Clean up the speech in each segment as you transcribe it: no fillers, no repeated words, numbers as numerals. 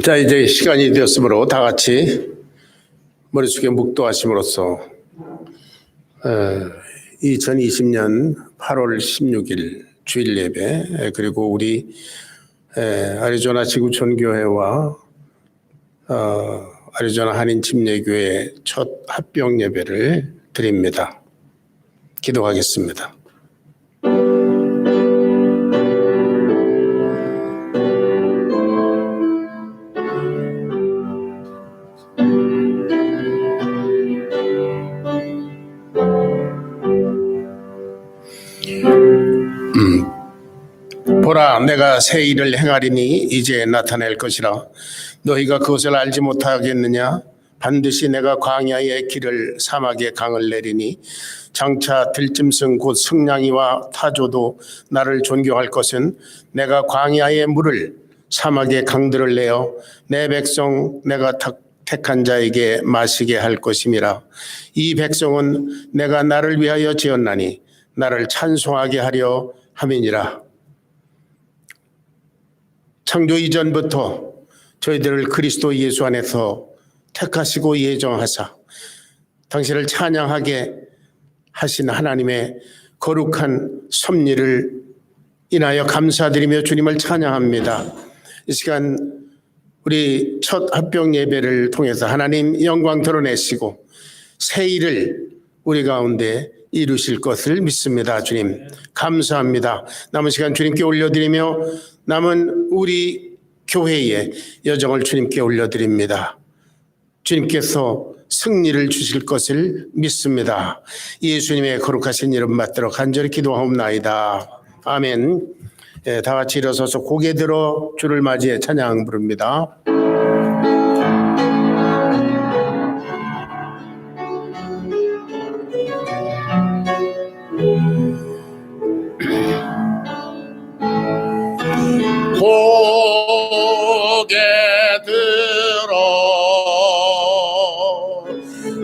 자, 이제 시간이 되었으므로 다 같이 머릿속에 묵도하심으로써 2020년 8월 16일 주일 예배, 그리고 우리 아리조나 지구촌 교회와 아리조나 한인 침례교회 첫 합병 예배를 드립니다. 기도하겠습니다. 보라, 내가 새 일을 행하리니 이제 나타낼 것이라. 너희가 그것을 알지 못하겠느냐? 반드시 내가 광야의 길을 사막의 강을 내리니 장차 들짐승 곧 승냥이와 타조도 나를 존경할 것은 내가 광야의 물을 사막의 강들을 내어 내 백성 내가 택한 자에게 마시게 할 것임이라. 이 백성은 내가 나를 위하여 지었나니 나를 찬송하게 하려 함이니라. 창조 이전부터 저희들을 그리스도 예수 안에서 택하시고 예정하사 당신을 찬양하게 하신 하나님의 거룩한 섭리를 인하여 감사드리며 주님을 찬양합니다. 이 시간 우리 첫 합병 예배를 통해서 하나님 영광 드러내시고 새 일을 우리 가운데 이루실 것을 믿습니다. 주님 감사합니다. 남은 시간 주님께 올려드리며 남은 우리 교회의 여정을 주님께 올려드립니다. 주님께서 승리를 주실 것을 믿습니다. 예수님의 거룩하신 이름 받들어 간절히 기도하옵나이다. 아멘. 다 같이 일어서서 고개 들어 주를 맞이해 찬양 부릅니다. 고개 들어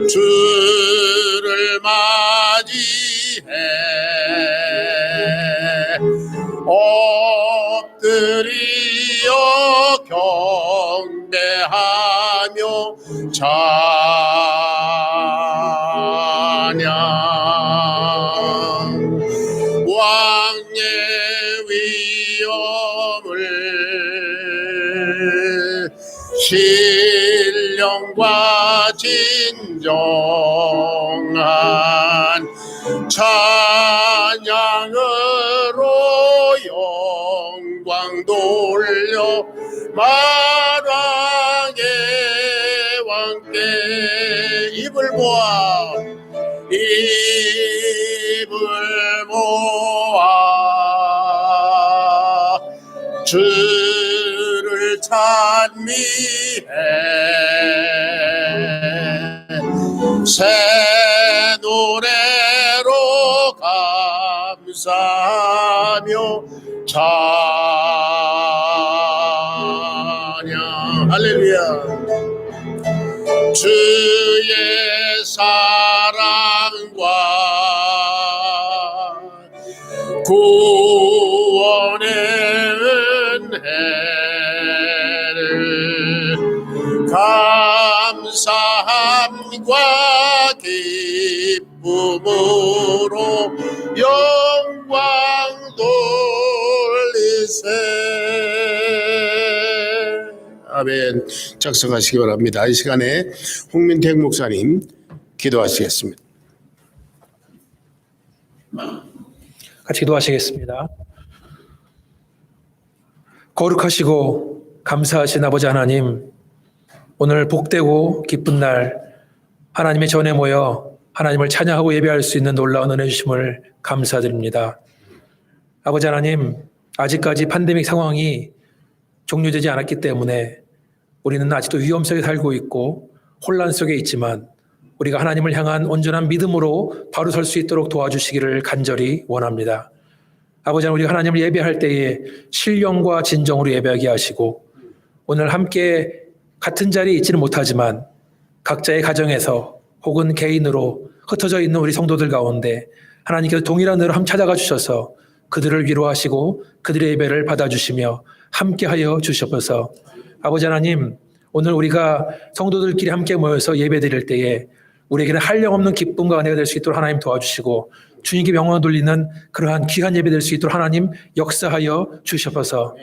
주를 맞이해 엎드리어 경배하며 찬양 왕의 위엄을 신령과 진정한 찬양으로 영광 돌려 만왕의 왕께 입을 모아 주를 찬미해 새 노래로 감사하며 찬양 할렐루야. 주의 사랑과 구원의 은혜를 감사함과 기쁨으로 영광 돌리세. 아멘. 작성하시기 바랍니다. 이 시간에 홍민택 목사님 기도하시겠습니다. 같이 기도하시겠습니다. 거룩하시고 감사하신 아버지 하나님, 오늘 복되고 기쁜 날 하나님의 전에 모여 하나님을 찬양하고 예배할 수 있는 놀라운 은혜 주심을 감사드립니다. 아버지 하나님, 아직까지 팬데믹 상황이 종료되지 않았기 때문에 우리는 아직도 위험 속에 살고 있고 혼란 속에 있지만 우리가 하나님을 향한 온전한 믿음으로 바로 설 수 있도록 도와주시기를 간절히 원합니다. 아버지 하나님, 우리가 하나님을 예배할 때에 신령과 진정으로 예배하게 하시고 오늘 함께 같은 자리에 있지는 못하지만 각자의 가정에서 혹은 개인으로 흩어져 있는 우리 성도들 가운데 하나님께서 동일한 은혜로 함께 찾아가 주셔서 그들을 위로하시고 그들의 예배를 받아주시며 함께하여 주시옵소서. 아버지 하나님, 오늘 우리가 성도들끼리 함께 모여서 예배드릴 때에 우리에게는 한량없는 기쁨과 은혜가 될 수 있도록 하나님 도와주시고 주님께 영광을 돌리는 그러한 귀한 예배 될 수 있도록 하나님 역사하여 주셔서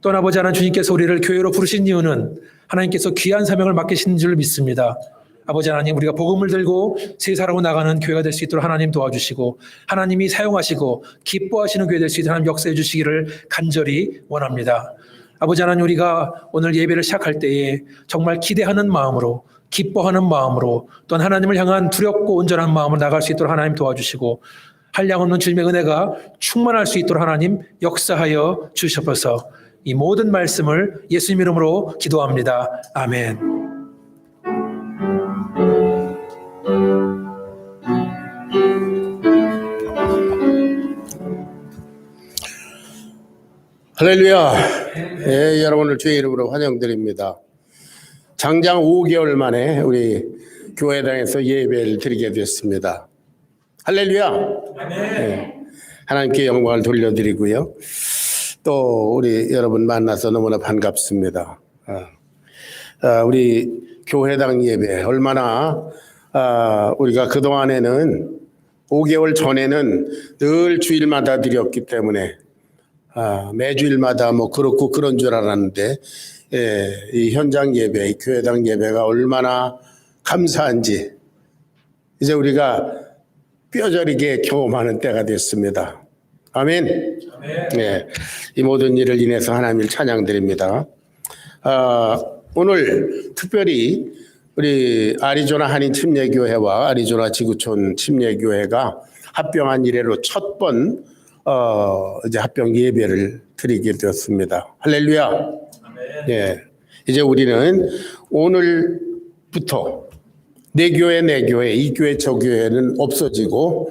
또 아버지 하나님, 주님께서 우리를 교회로 부르신 이유는 하나님께서 귀한 사명을 맡기신 줄 믿습니다. 아버지 하나님, 우리가 복음을 들고 세상으로 나가는 교회가 될 수 있도록 하나님 도와주시고 하나님이 사용하시고 기뻐하시는 교회 될 수 있도록 하나님 역사해 주시기를 간절히 원합니다. 아버지 하나님, 우리가 오늘 예배를 시작할 때에 정말 기대하는 마음으로, 기뻐하는 마음으로, 또한 하나님을 향한 두렵고 온전한 마음으로 나갈 수 있도록 하나님 도와주시고 한량없는 주님의 은혜가 충만할 수 있도록 하나님 역사하여 주셔서 이 모든 말씀을 예수님 이름으로 기도합니다. 아멘. 할렐루야. 예, 여러분을 주의 이름으로 환영드립니다. 장장 5개월 만에 우리 교회당에서 예배를 드리게 됐습니다. 할렐루야. 예, 하나님께 영광을 돌려드리고요. 또 우리 여러분 만나서 너무나 반갑습니다. 우리 교회당 예배 얼마나 우리가 그동안에는 5개월 전에는 늘 주일마다 드렸기 때문에 매주일마다 뭐 그렇고 그런 줄 알았는데 이 현장 예배, 이 교회당 예배가 얼마나 감사한지 이제 우리가 뼈저리게 경험하는 때가 됐습니다. 아멘. 네, 이 모든 일을 인해서 하나님을 찬양드립니다. 오늘 특별히 우리 아리조나 한인 침례교회와 아리조나 지구촌 침례교회가 합병한 이래로 첫 번 이제 합병 예배를 드리게 되었습니다. 할렐루야. 네, 이제 우리는 오늘부터 내 교회, 이 교회, 저 교회는 없어지고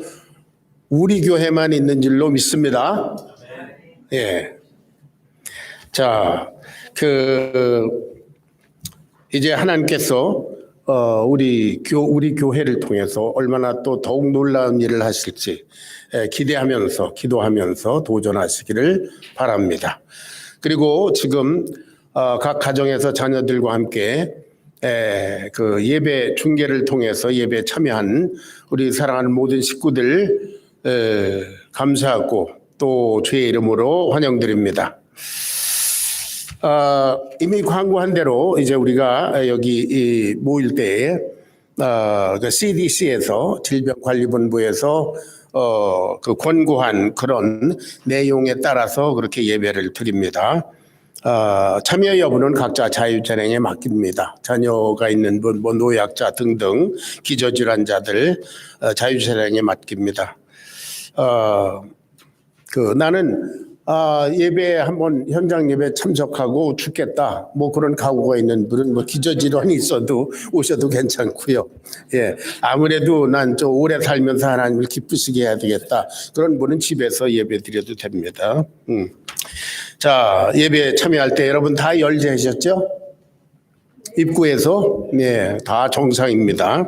우리 교회만 있는 줄로 믿습니다. 예. 자, 이제 하나님께서 우리 교회를 통해서 얼마나 또 더욱 놀라운 일을 하실지 기대하면서 기도하면서 도전하시기를 바랍니다. 그리고 지금 각 가정에서 자녀들과 함께 그 예배 중계를 통해서 예배에 참여한 우리 사랑하는 모든 식구들 감사하고 또 주의 이름으로 환영드립니다. 이미 광고한 대로 이제 우리가 여기 모일 때에 그 CDC에서 질병관리본부에서 그 권고한 그런 내용에 따라서 그렇게 예배를 드립니다. 참여 여부는 각자 자유자령에 맡깁니다. 자녀가 있는 분, 뭐 노약자 등등 기저질환자들 자유자령에 맡깁니다. 나는 예배 한번 현장 예배 참석하고 죽겠다 뭐 그런 각오가 있는 분은 뭐 기저질환이 있어도 오셔도 괜찮고요. 예, 아무래도 난 좀 오래 살면서 하나님을 기쁘시게 해야 되겠다 그런 분은 집에서 예배 드려도 됩니다. 자, 예배 참여할 때 여러분 다 열제하셨죠? 입구에서 네, 다 정상입니다.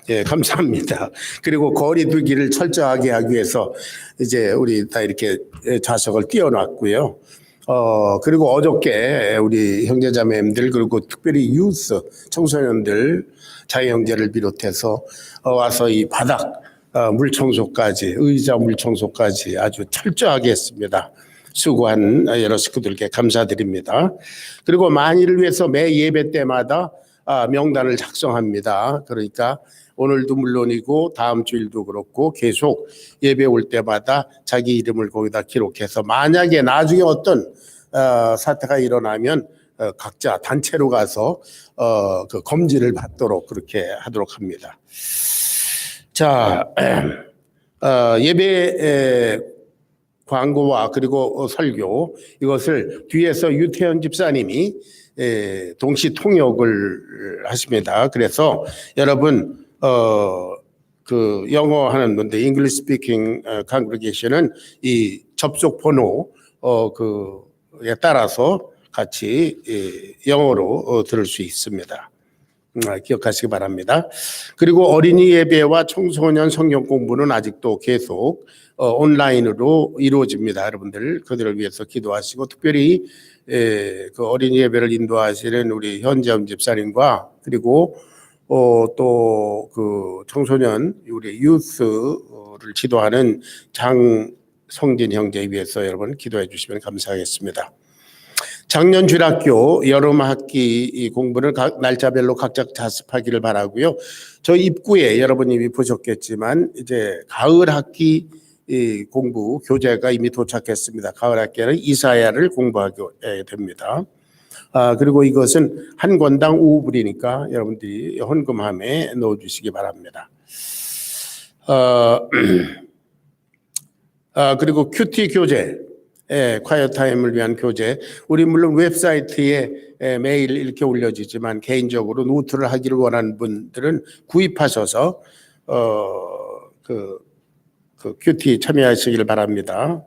예, 감사합니다. 그리고 거리 두기를 철저하게 하기 위해서 이제 우리 다 이렇게 좌석을 띄워놨고요. 그리고 어저께 우리 형제자매님들 그리고 특별히 유스 청소년들 자유형제를 비롯해서 와서 이 바닥 물청소까지 의자 물청소까지 아주 철저하게 했습니다. 수고한 여러 식구들께 감사드립니다. 그리고 만일을 위해서 매 예배 때마다 명단을 작성합니다. 그러니까 오늘도 물론이고 다음 주일도 그렇고 계속 예배 올 때마다 자기 이름을 거기다 기록해서 만약에 나중에 어떤 사태가 일어나면 각자 단체로 가서 그 검진을 받도록 그렇게 하도록 합니다. 자, 예배 광고와 그리고 설교 이것을 뒤에서 유태현 집사님이 동시 통역을 하십니다. 그래서 여러분 그 영어 하는 분들 English speaking congregation은 이 접속 번호 그에 따라서 같이 영어로 들을 수 있습니다. 기억하시기 바랍니다. 그리고 어린이 예배와 청소년 성경 공부는 아직도 계속 온라인으로 이루어집니다. 여러분들 그들을 위해서 기도하시고 특별히 그 어린이 예배를 인도하시는 우리 현재엄 집사님과 그리고 또 그 청소년 우리 유스를 지도하는 장성진 형제에 위해서 여러분 기도해 주시면 감사하겠습니다. 작년 주일학교 여름 학기 공부를 날짜별로 각자 자습하기를 바라고요. 저 입구에 여러분이 보셨겠지만 이제 가을 학기 공부 교재가 이미 도착했습니다. 가을 학기에는 이사야를 공부하게 됩니다. 그리고 이것은 한 권당 5불이니까 여러분들이 헌금함에 넣어주시기 바랍니다. 그리고 큐티 교재, 콰이어 타임을 위한 교재, 우리 물론 웹사이트에 매일 이렇게 올려지지만 개인적으로 노트를 하기를 원하는 분들은 구입하셔서 그 큐티 참여하시길 바랍니다.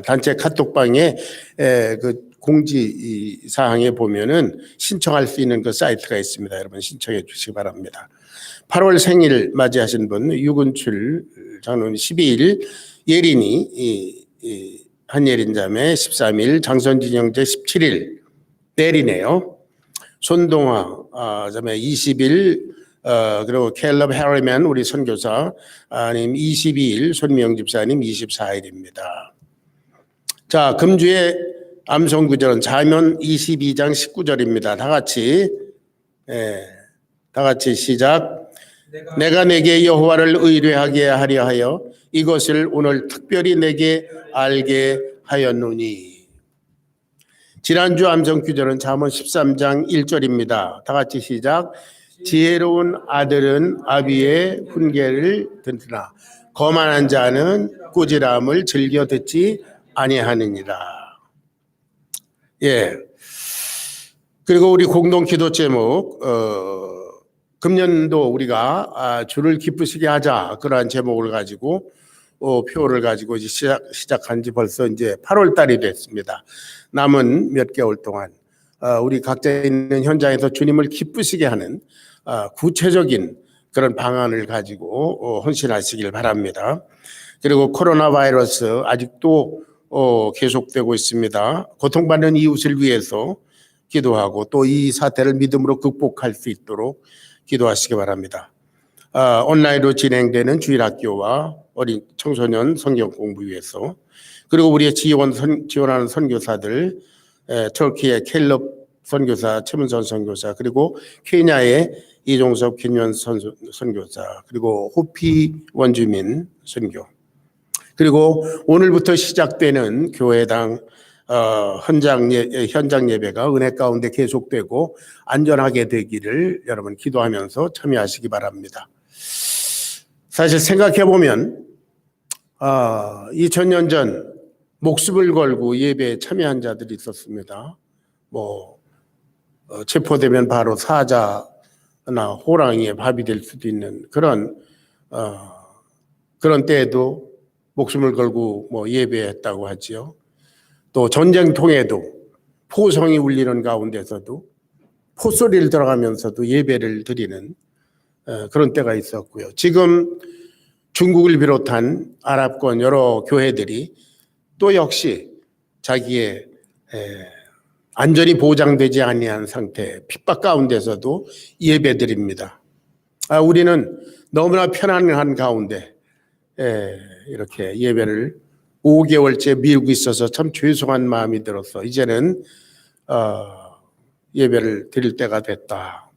단체 카톡방에 그 공지 사항에 보면은 신청할 수 있는 그 사이트가 있습니다. 여러분 신청해 주시기 바랍니다. 8월 생일 맞이하신 분 유근출 장로님 12일, 예린이 한예린 자매 13일, 장선진 형제 17일 내일이네요. 손동아 자매 20일, 그리고 캘럽 해리맨 우리 선교사님 22일, 손미영 집사님 24일입니다. 자, 금주의 암송구절은 잠언 22장 19절입니다. 다 같이 시작. 내가 내게 여호와를 의뢰하게 하려 하여 이것을 오늘 특별히 내게 알게 하였노니. 지난주 암송구절은 잠언 13장 1절입니다. 다 같이 시작. 지혜로운 아들은 아비의 훈계를 듣으나 거만한 자는 꾸지람을 즐겨 듣지 아니하느니라. 예. 그리고 우리 공동 기도 제목, 금년도 우리가 주를 기쁘시게 하자 그러한 제목을 가지고 표를 가지고 이제 시작한 지 벌써 이제 8월 달이 됐습니다. 남은 몇 개월 동안 우리 각자 있는 현장에서 주님을 기쁘시게 하는 구체적인 그런 방안을 가지고 헌신하시길 바랍니다. 그리고 코로나 바이러스 아직도 계속되고 있습니다. 고통받는 이웃을 위해서 기도하고 또 이 사태를 믿음으로 극복할 수 있도록 기도하시기 바랍니다. 온라인으로 진행되는 주일학교와 어린 청소년 성경 공부 위해서, 그리고 우리의 지원하는 선교사들, 터키의 켈럽 선교사, 최문선 선교사, 그리고 케냐의 이종섭 켄연 선교사, 그리고 호피 원주민 선교, 그리고 오늘부터 시작되는 교회당 현장 예배가 은혜 가운데 계속되고 안전하게 되기를 여러분 기도하면서 참여하시기 바랍니다. 사실 생각해 보면 2000년 전 목숨을 걸고 예배에 참여한 자들이 있었습니다. 체포되면 바로 사자나 호랑이의 밥이 될 수도 있는 그런 때에도 목숨을 걸고 예배했다고 하지요. 또 전쟁통에도 포성이 울리는 가운데서도 포소리를 들어가면서도 예배를 드리는 그런 때가 있었고요. 지금 중국을 비롯한 아랍권 여러 교회들이 또 역시 자기의 안전이 보장되지 아니한 상태, 핍박 가운데서도 예배드립니다. 우리는 너무나 편안한 가운데 이렇게 예배를 5개월째 미루고 있어서 참 죄송한 마음이 들어서 이제는 예배를 드릴 때가 됐다.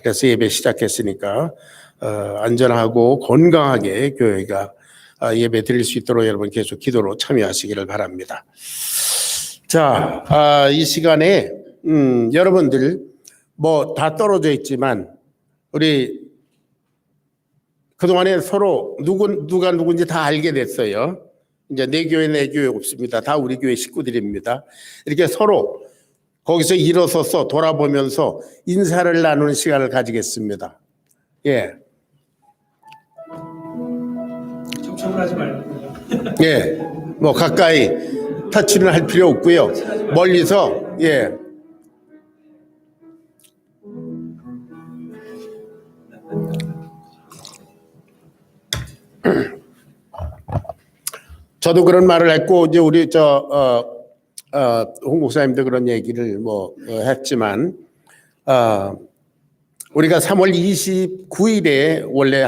그래서 예배 시작했으니까 안전하고 건강하게 교회가 예배 드릴 수 있도록 여러분 계속 기도로 참여하시기를 바랍니다. 자, 이 시간에 여러분들 다 떨어져 있지만 우리 그동안에 서로 누가 누군지 다 알게 됐어요. 이제 내 교회 없습니다. 다 우리 교회 식구들입니다. 이렇게 서로 거기서 일어서서 돌아보면서 인사를 나누는 시간을 가지겠습니다. 예. 청청을 하지 말고. 예. 가까이 터치는 할 필요 없고요. 멀리서, 예. 저도 그런 말을 했고 이제 우리 홍 목사님도 그런 얘기를 했지만 우리가 3월 29일에 원래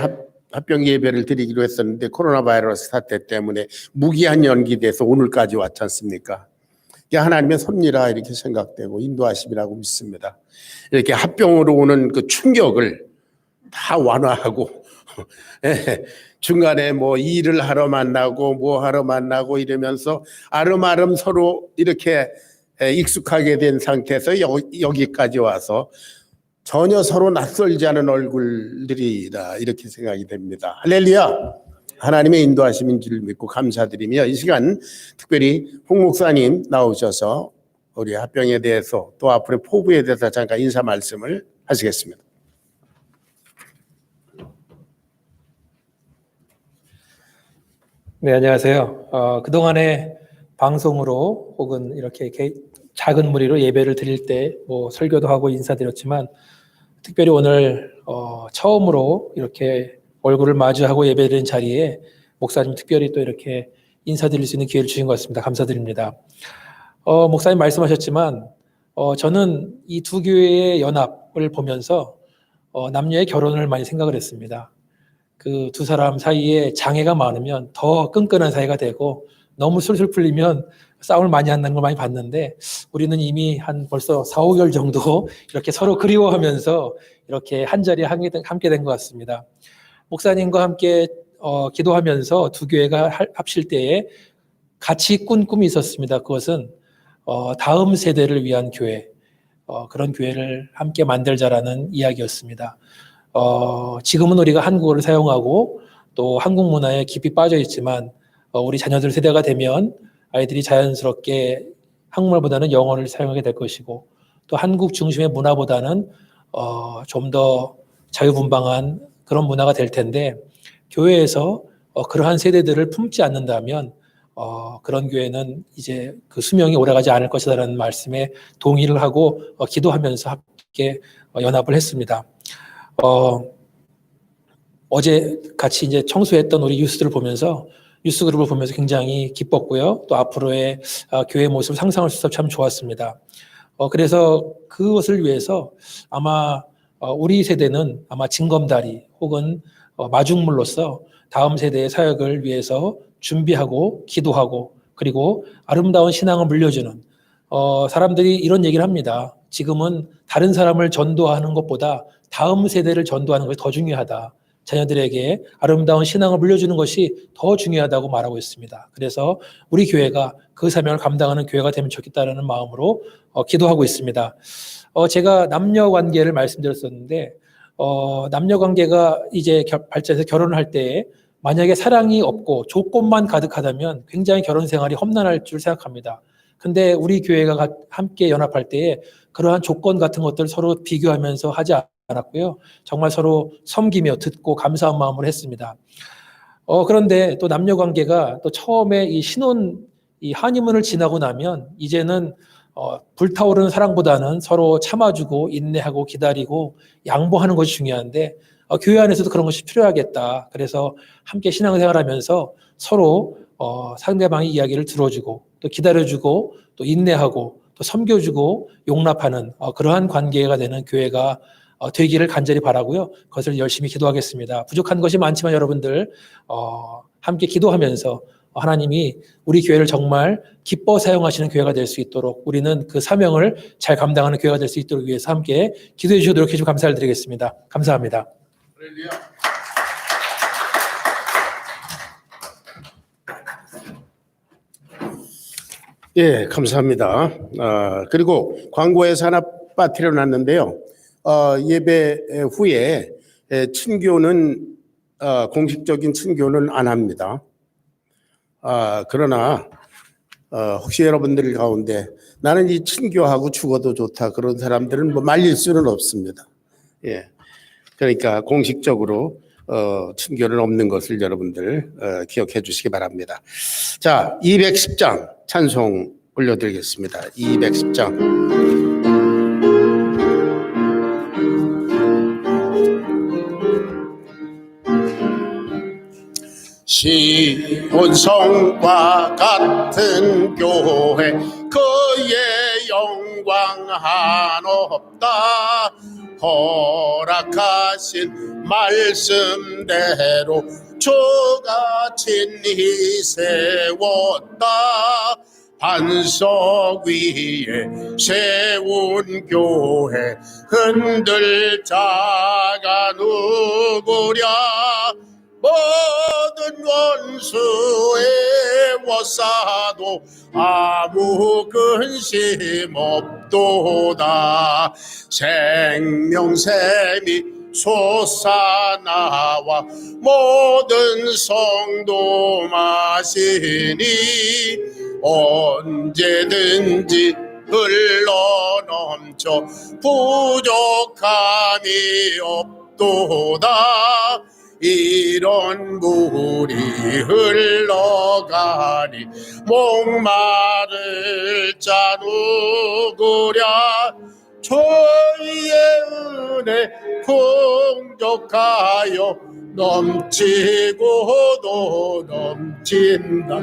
합병 예배를 드리기로 했었는데 코로나 바이러스 사태 때문에 무기한 연기돼서 오늘까지 왔지 않습니까? 이게 하나님의 섭리라 이렇게 생각되고 인도하심이라고 믿습니다. 이렇게 합병으로 오는 그 충격을 다 완화하고 중간에 일을 하러 만나고 하러 만나고 이러면서 아름아름 서로 이렇게 익숙하게 된 상태에서 여기까지 와서 전혀 서로 낯설지 않은 얼굴들이다 이렇게 생각이 됩니다. 할렐루야. 하나님의 인도하심인 줄 믿고 감사드리며 이 시간 특별히 홍 목사님 나오셔서 우리 합병에 대해서 또 앞으로 포부에 대해서 잠깐 인사 말씀을 하시겠습니다. 네, 안녕하세요. 그동안에 방송으로 혹은 이렇게 작은 무리로 예배를 드릴 때 설교도 하고 인사드렸지만 특별히 오늘 처음으로 이렇게 얼굴을 마주하고 예배드린 자리에 목사님 특별히 또 이렇게 인사드릴 수 있는 기회를 주신 것 같습니다. 감사드립니다. 목사님 말씀하셨지만 저는 이 두 교회의 연합을 보면서 남녀의 결혼을 많이 생각을 했습니다. 그 두 사람 사이에 장애가 많으면 더 끈끈한 사이가 되고 너무 술술 풀리면 싸움을 많이 한다는 걸 많이 봤는데 우리는 이미 한 벌써 4, 5개월 정도 이렇게 서로 그리워하면서 이렇게 한 자리에 함께 된 것 같습니다. 목사님과 함께 기도하면서 두 교회가 합칠 때에 같이 꾼 꿈이 있었습니다. 그것은 다음 세대를 위한 교회, 그런 교회를 함께 만들자라는 이야기였습니다. 지금은 우리가 한국어를 사용하고 또 한국 문화에 깊이 빠져 있지만 우리 자녀들 세대가 되면 아이들이 자연스럽게 한국말보다는 영어를 사용하게 될 것이고 또 한국 중심의 문화보다는 좀 더 자유분방한 그런 문화가 될 텐데 교회에서 그러한 세대들을 품지 않는다면 그런 교회는 이제 그 수명이 오래가지 않을 것이다라는 말씀에 동의를 하고 기도하면서 함께 연합을 했습니다. 어제 같이 이제 청소했던 우리 뉴스 그룹을 보면서 굉장히 기뻤고요. 또 앞으로의 교회 모습을 상상할 수 있어서 참 좋았습니다. 그래서 그것을 위해서 아마 우리 세대는 아마 징검다리 혹은 마중물로서 다음 세대의 사역을 위해서 준비하고 기도하고 그리고 아름다운 신앙을 물려주는 사람들이 이런 얘기를 합니다. 지금은 다른 사람을 전도하는 것보다 다음 세대를 전도하는 것이 더 중요하다. 자녀들에게 아름다운 신앙을 물려주는 것이 더 중요하다고 말하고 있습니다. 그래서 우리 교회가 그 사명을 감당하는 교회가 되면 좋겠다는 마음으로 기도하고 있습니다. 제가 남녀 관계를 말씀드렸었는데 남녀 관계가 이제 발전해서 결혼을 할 때 만약에 사랑이 없고 조건만 가득하다면 굉장히 결혼 생활이 험난할 줄 생각합니다. 근데 우리 교회가 함께 연합할 때에 그러한 조건 같은 것들을 서로 비교하면서 하지 않았고요. 정말 서로 섬기며 듣고 감사한 마음으로 했습니다. 그런데 또 남녀 관계가 또 처음에 이 하니문을 지나고 나면 이제는 불타오르는 사랑보다는 서로 참아주고 인내하고 기다리고 양보하는 것이 중요한데 교회 안에서도 그런 것이 필요하겠다. 그래서 함께 신앙생활하면서 서로 상대방의 이야기를 들어주고 또 기다려주고 또 인내하고 또 섬겨주고 용납하는 그러한 관계가 되는 교회가 되기를 간절히 바라고요. 그것을 열심히 기도하겠습니다. 부족한 것이 많지만 여러분들 함께 기도하면서 하나님이 우리 교회를 정말 기뻐 사용하시는 교회가 될 수 있도록 우리는 그 사명을 잘 감당하는 교회가 될 수 있도록 위해서 함께 기도해 주시도록 해주시면 감사를 드리겠습니다. 감사합니다. 예, 감사합니다. 그리고 광고에서 하나 빠뜨려 놨는데요. 예배 후에 친교는 공식적인 친교는 안 합니다. 그러나 혹시 여러분들 가운데 나는 이 친교하고 죽어도 좋다 그런 사람들은 말릴 수는 없습니다. 예, 그러니까 공식적으로 친교는 없는 것을 여러분들 기억해 주시기 바랍니다. 자, 210장 찬송 올려드리겠습니다. 210장. 시온성과 같은 교회 그의 영광 한없다. 허락하신 말씀대로 주가 친히 세웠다. 반석 위에 세운 교회 흔들 자가 누구랴. 모든 원수의 워싸도 아무 근심 없도다. 생명샘이 솟아나와 모든 성도 마시니 언제든지 흘러넘쳐 부족함이 없도다. 이런 물이 흘러가니 목마를 자 누구랴. 주의 은혜 풍족하여 넘치고도 넘친다.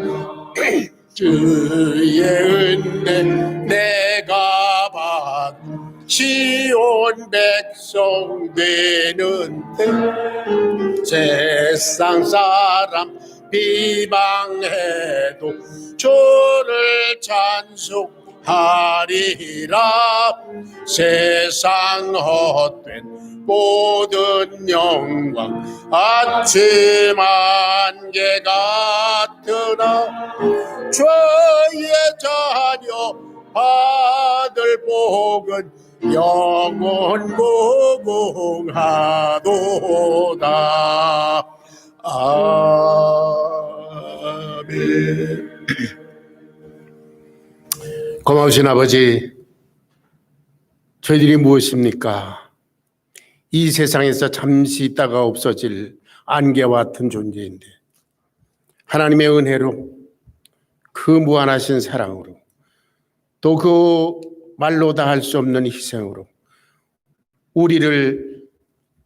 주의 은혜 내가 받고 시온 백성 되는 때 세상 사람 비방해도 주를 찬송하리라. 세상 헛된 모든 영광 아침 안개 같으나 주의 자녀 받을 복은 영원 무궁하도다. 아멘. 고마우신 아버지, 저희들이 무엇입니까? 이 세상에서 잠시 있다가 없어질 안개와 같은 존재인데 하나님의 은혜로 그 무한하신 사랑으로 또 그 말로 다 할 수 없는 희생으로 우리를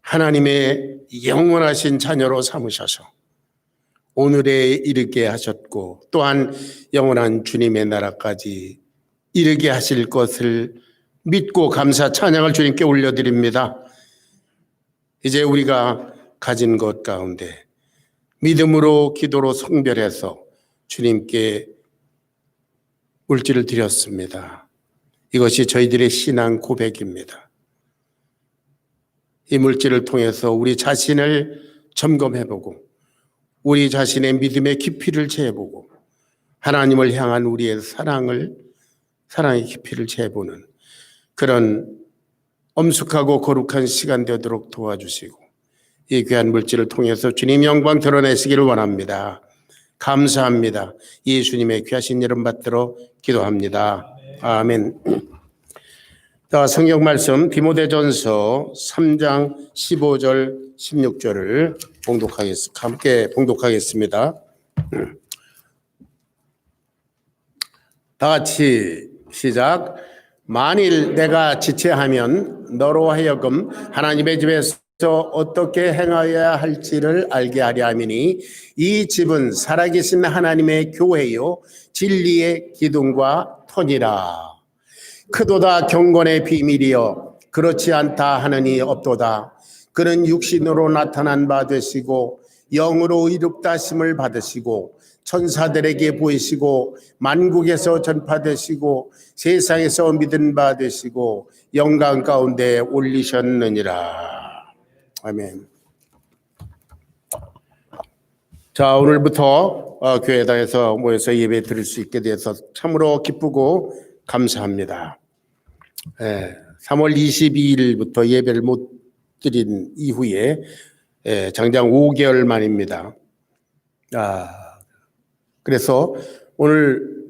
하나님의 영원하신 자녀로 삼으셔서 오늘에 이르게 하셨고 또한 영원한 주님의 나라까지 이르게 하실 것을 믿고 감사 찬양을 주님께 올려드립니다. 이제 우리가 가진 것 가운데 믿음으로 기도로 성별해서 주님께 물질을 드렸습니다. 이것이 저희들의 신앙 고백입니다. 이 물질을 통해서 우리 자신을 점검해보고 우리 자신의 믿음의 깊이를 재보고 하나님을 향한 우리의 사랑의 깊이를 재보는 그런 엄숙하고 거룩한 시간 되도록 도와주시고 이 귀한 물질을 통해서 주님 영광 드러내시기를 원합니다. 감사합니다. 예수님의 귀하신 이름 받들어 기도합니다. 아멘. 자, 성경 말씀 디모데전서 3장 15절 16절을 함께 봉독하겠습니다. 다 같이 시작. 만일 내가 지체하면 너로 하여금 하나님의 집에서 어떻게 행하여야 할지를 알게 하려 함이니 이 집은 살아계신 하나님의 교회요 진리의 기둥과 터니라. 크도다 경건의 비밀이여 그렇지 않다 하느니 없도다. 그는 육신으로 나타난 바 되시고 영으로 이룩다 심을 받으시고 천사들에게 보이시고 만국에서 전파되시고 세상에서 믿은 바 되시고 영광 가운데 올리셨느니라. 아멘. 자, 오늘부터 교회당에서 모여서 예배 드릴 수 있게 돼서 참으로 기쁘고 감사합니다. 3월 22일부터 예배를 못 드린 이후에 장장 5개월 만입니다. 그래서 오늘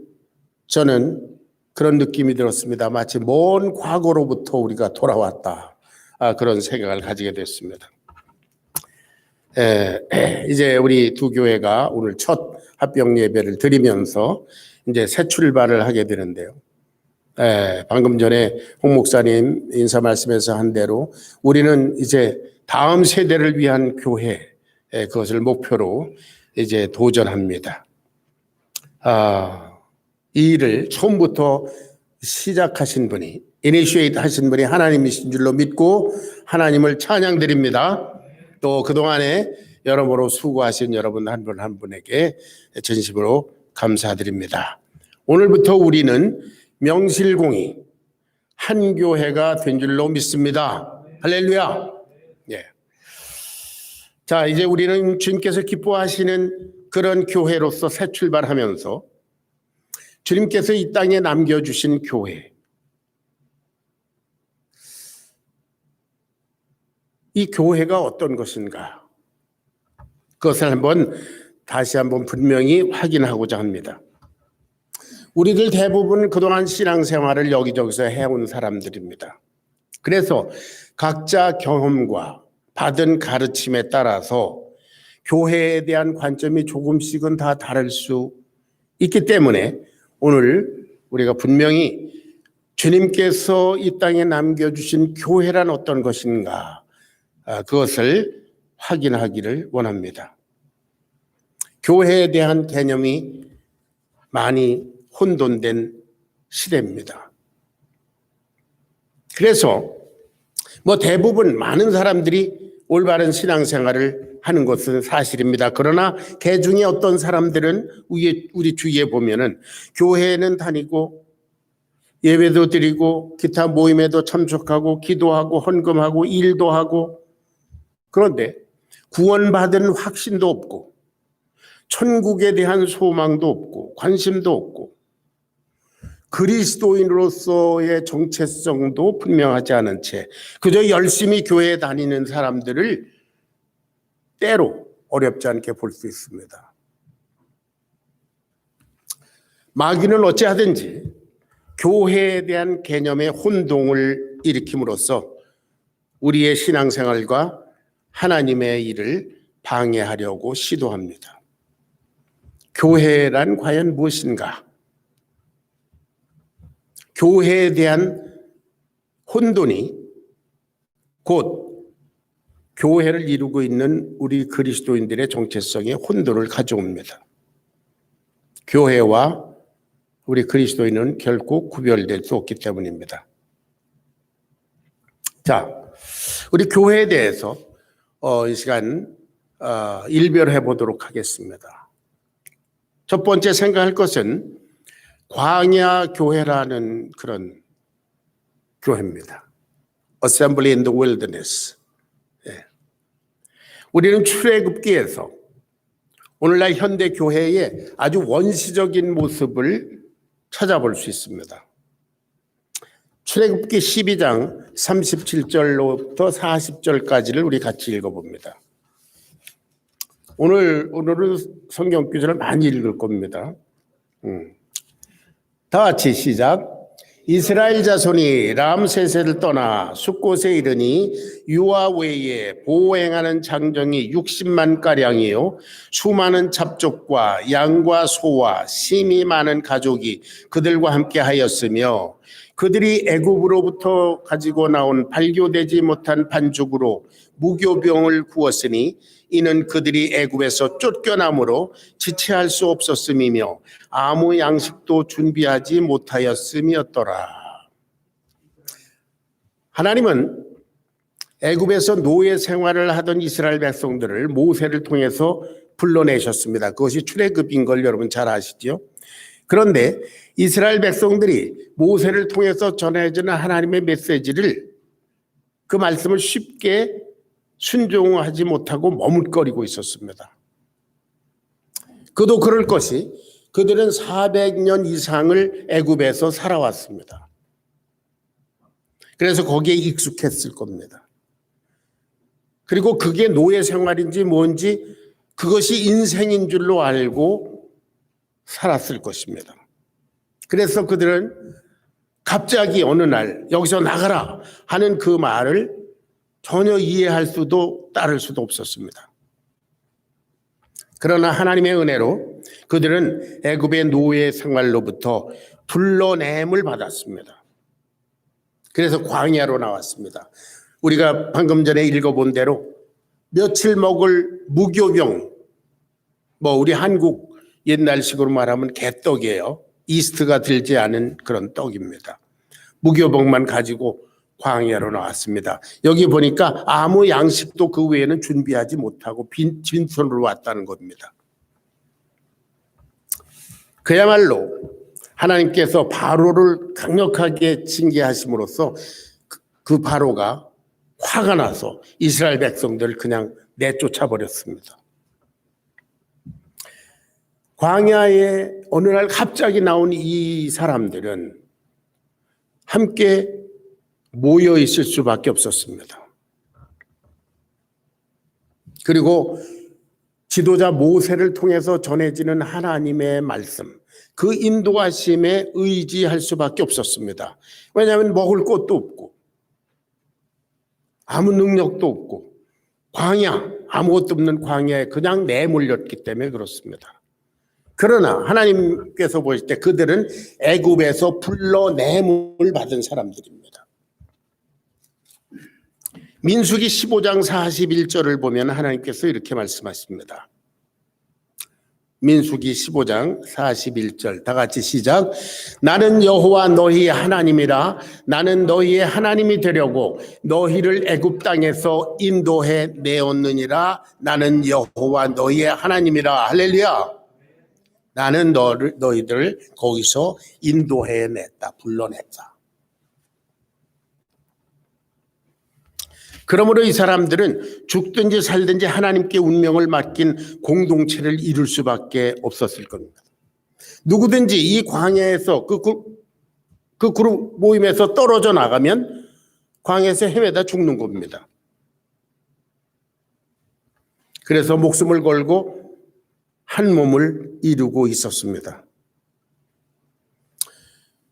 저는 그런 느낌이 들었습니다. 마치 먼 과거로부터 우리가 돌아왔다. 그런 생각을 가지게 됐습니다. 이제 우리 두 교회가 오늘 첫 합병 예배를 드리면서 이제 새 출발을 하게 되는데요. 방금 전에 홍 목사님 인사 말씀에서 한 대로 우리는 이제 다음 세대를 위한 교회, 그것을 목표로 이제 도전합니다. 이 일을 처음부터 시작하신 분이, 이니시에이트 하신 분이 하나님이신 줄로 믿고 하나님을 찬양드립니다. 또 그동안에 여러모로 수고하신 여러분 한 분 한 분에게 진심으로 감사드립니다. 오늘부터 우리는 명실공히 한 교회가 된 줄로 믿습니다. 할렐루야. 예. 자, 이제 우리는 주님께서 기뻐하시는 그런 교회로서 새 출발하면서 주님께서 이 땅에 남겨주신 교회, 이 교회가 어떤 것인가, 그것을 다시 한번 분명히 확인하고자 합니다. 우리들 대부분 그동안 신앙생활을 여기저기서 해온 사람들입니다. 그래서 각자 경험과 받은 가르침에 따라서 교회에 대한 관점이 조금씩은 다 다를 수 있기 때문에 오늘 우리가 분명히 주님께서 이 땅에 남겨주신 교회란 어떤 것인가, 그것을 확인하기를 원합니다. 교회에 대한 개념이 많이 혼돈된 시대입니다. 그래서 대부분 많은 사람들이 올바른 신앙생활을 하는 것은 사실입니다. 그러나 그 중에 어떤 사람들은 우리 주위에 보면은 교회에는 다니고 예배도 드리고 기타 모임에도 참석하고 기도하고 헌금하고 일도 하고, 그런데 구원받은 확신도 없고 천국에 대한 소망도 없고 관심도 없고 그리스도인으로서의 정체성도 분명하지 않은 채 그저 열심히 교회에 다니는 사람들을 때로 어렵지 않게 볼 수 있습니다. 마귀는 어찌하든지 교회에 대한 개념의 혼동을 일으킴으로써 우리의 신앙생활과 하나님의 일을 방해하려고 시도합니다. 교회란 과연 무엇인가? 교회에 대한 혼돈이 곧 교회를 이루고 있는 우리 그리스도인들의 정체성에 혼돈을 가져옵니다. 교회와 우리 그리스도인은 결코 구별될 수 없기 때문입니다. 자, 우리 교회에 대해서 이 시간 일별해 보도록 하겠습니다. 첫 번째 생각할 것은 광야 교회라는 그런 교회입니다. Assembly in the Wilderness. 예. 우리는 출애굽기에서 오늘날 현대 교회의 아주 원시적인 모습을 찾아볼 수 있습니다. 출애굽기 12장 37절로부터 40절까지를 우리 같이 읽어봅니다. 오늘은 성경 구절을 많이 읽을 겁니다. 다 같이 시작. 이스라엘 자손이 람세스를 떠나 숫곳에 이르니 유아 외에 보행하는 장정이 60만 가량이요 수많은 잡족과 양과 소와 심이 많은 가족이 그들과 함께 하였으며 그들이 애굽으로부터 가지고 나온 발교되지 못한 반죽으로 무교병을 구웠으니 이는 그들이 애굽에서 쫓겨남으로 지체할 수 없었음이며 아무 양식도 준비하지 못하였음이었더라. 하나님은 애굽에서 노예 생활을 하던 이스라엘 백성들을 모세를 통해서 불러내셨습니다. 그것이 출애굽인 걸 여러분 잘 아시죠? 그런데 이스라엘 백성들이 모세를 통해서 전해지는 하나님의 메시지를, 그 말씀을 쉽게 순종하지 못하고 머뭇거리고 있었습니다. 그도 그럴 것이 그들은 400년 이상을 애굽에서 살아왔습니다. 그래서 거기에 익숙했을 겁니다. 그리고 그게 노예 생활인지 뭔지 그것이 인생인 줄로 알고 살았을 것입니다. 그래서 그들은 갑자기 어느 날 여기서 나가라 하는 그 말을 전혀 이해할 수도 따를 수도 없었습니다. 그러나 하나님의 은혜로 그들은 애굽의 노예 생활로부터 불러냄을 받았습니다. 그래서 광야로 나왔습니다. 우리가 방금 전에 읽어본 대로 며칠 먹을 무교병, 뭐 우리 한국 옛날식으로 말하면 개떡이에요. 이스트가 들지 않은 그런 떡입니다. 무교복만 가지고 광야로 나왔습니다. 여기 보니까 아무 양식도 그 외에는 준비하지 못하고 빈손으로 왔다는 겁니다. 그야말로 하나님께서 바로를 강력하게 징계하심으로써 그 바로가 화가 나서 이스라엘 백성들을 그냥 내쫓아 버렸습니다. 광야에 어느 날 갑자기 나온 이 사람들은 함께 모여 있을 수밖에 없었습니다. 그리고 지도자 모세를 통해서 전해지는 하나님의 말씀, 그 인도하심에 의지할 수밖에 없었습니다. 왜냐하면 먹을 것도 없고 아무 능력도 없고 광야, 아무것도 없는 광야에 그냥 내몰렸기 때문에 그렇습니다. 그러나 하나님께서 보실 때 그들은 애굽에서 불러내음을 받은 사람들입니다. 민수기 15장 41절을 보면 하나님께서 이렇게 말씀하십니다. 민수기 15장 41절 다 같이 시작. 나는 여호와 너희 하나님이라. 나는 너희의 하나님이 되려고 너희를 애굽 땅에서 인도해 내었느니라. 나는 여호와 너희의 하나님이라. 할렐루야. 나는 너희들을 거기서 인도해냈다, 불러냈다. 그러므로 이 사람들은 죽든지 살든지 하나님께 운명을 맡긴 공동체를 이룰 수밖에 없었을 겁니다. 누구든지 이 광야에서 그 그룹 모임에서 떨어져 나가면 광야에서 헤매다 죽는 겁니다. 그래서 목숨을 걸고 한 몸을 이루고 있었습니다.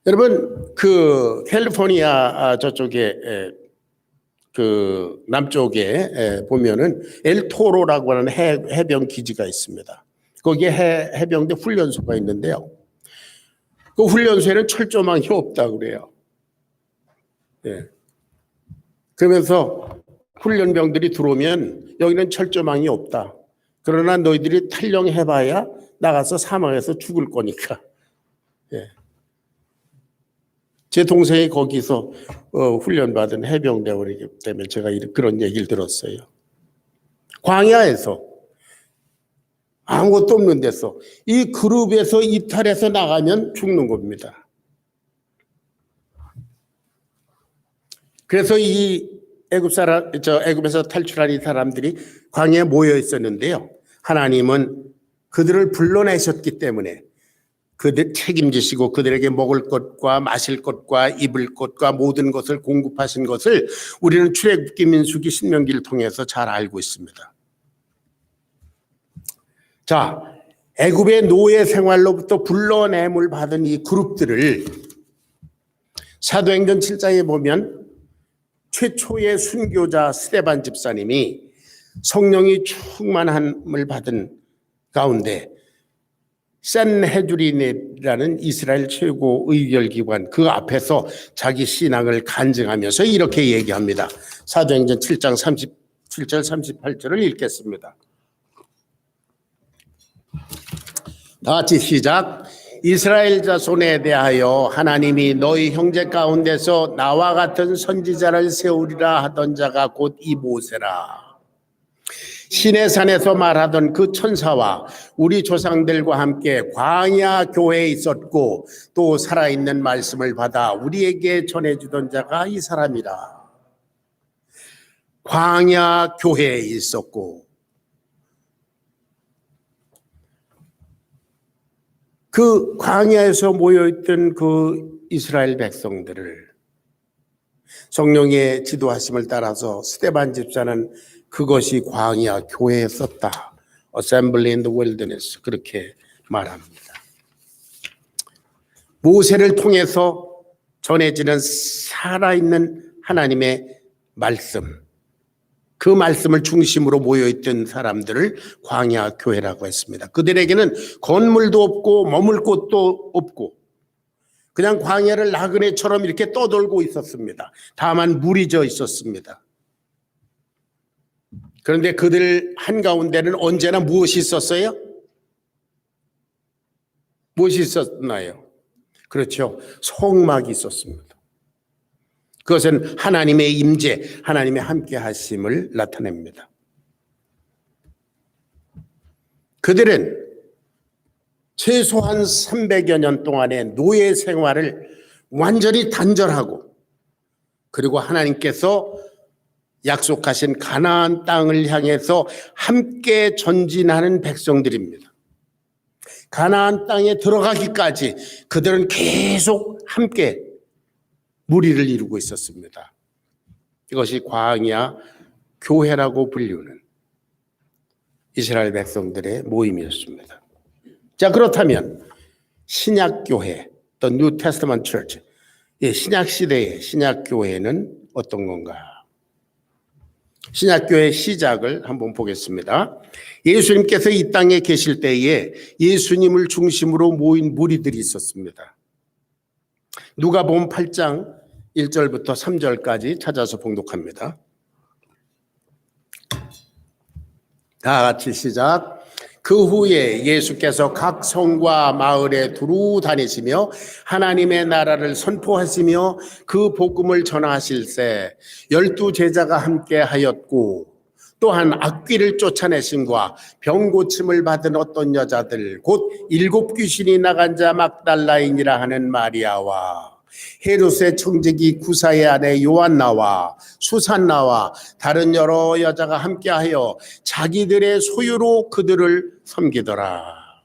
여러분, 그 캘리포니아 저쪽에 그 남쪽에 보면은 엘토로라고 하는 해병 기지가 있습니다. 거기에 해병대 훈련소가 있는데요. 그 훈련소에는 철조망이 없다고 그래요. 예. 그러면서 훈련병들이 들어오면 여기는 철조망이 없다. 그러나 너희들이 탈영해봐야 나가서 사망해서 죽을 거니까. 예. 제 동생이 거기서 훈련받은 해병대원이기 때문에 제가 그런 얘기를 들었어요. 광야에서 아무것도 없는 데서 이 그룹에서 이탈해서 나가면 죽는 겁니다. 그래서 이 애굽에서 탈출한 이 사람들이 광야에 모여 있었는데요. 하나님은 그들을 불러내셨기 때문에 그들 책임지시고 그들에게 먹을 것과 마실 것과 입을 것과 모든 것을 공급하신 것을 우리는 출애굽기, 민수기, 신명기를 통해서 잘 알고 있습니다. 자, 애굽의 노예 생활로부터 불러냄을 받은 이 그룹들을 사도행전 7장에 보면 최초의 순교자 스데반 집사님이 성령이 충만함을 받은 가운데 산헤드린이라는 이스라엘 최고 의결기관 그 앞에서 자기 신앙을 간증하면서 이렇게 얘기합니다. 사도행전 7장 37절 38절을 읽겠습니다. 다 같이 시작. 이스라엘 자손에 대하여 하나님이 너희 형제 가운데서 나와 같은 선지자를 세우리라 하던 자가 곧 이 모세라. 시내산에서 말하던 그 천사와 우리 조상들과 함께 광야 교회에 있었고 또 살아있는 말씀을 받아 우리에게 전해주던 자가 이 사람이라. 광야 교회에 있었고 그 광야에서 모여있던 그 이스라엘 백성들을 성령의 지도하심을 따라서 스데반 집사는 그것이 광야 교회에 썼다. Assembly in the Wilderness 그렇게 말합니다. 모세를 통해서 전해지는 살아있는 하나님의 말씀, 그 말씀을 중심으로 모여있던 사람들을 광야 교회라고 했습니다. 그들에게는 건물도 없고 머물 곳도 없고 그냥 광야를 나그네처럼 이렇게 떠돌고 있었습니다. 다만 물이 져 있었습니다. 그런데 그들 한가운데는 언제나 무엇이 있었어요? 무엇이 있었나요? 그렇죠. 성막이 있었습니다. 그것은 하나님의 임재, 하나님의 함께 하심을 나타냅니다. 그들은 최소한 300여 년 동안의 노예 생활을 완전히 단절하고, 그리고 하나님께서 약속하신 가나안 땅을 향해서 함께 전진하는 백성들입니다. 가나안 땅에 들어가기까지 그들은 계속 함께 무리를 이루고 있었습니다. 이것이 광야 교회라고 불리는 이스라엘 백성들의 모임이었습니다. 자, 그렇다면 신약교회, The New Testament Church, 신약시대의 신약교회는 어떤 건가? 신약교회의 시작을 한번 보겠습니다. 예수님께서 이 땅에 계실 때에 예수님을 중심으로 모인 무리들이 있었습니다. 누가복음 8장 1절부터 3절까지 찾아서 봉독합니다. 다 같이 시작. 그 후에 예수께서 각 성과 마을에 두루 다니시며 하나님의 나라를 선포하시며 그 복음을 전하실세 12 제자가 함께 하였고, 또한 악귀를 쫓아내심과 병 고침을 받은 어떤 여자들 곧 7 귀신이 나간 자 막달라인이라 하는 마리아와 헤롯의 청지기 구사의 아내 요한나와 수산나와 다른 여러 여자가 함께하여 자기들의 소유로 그들을 섬기더라.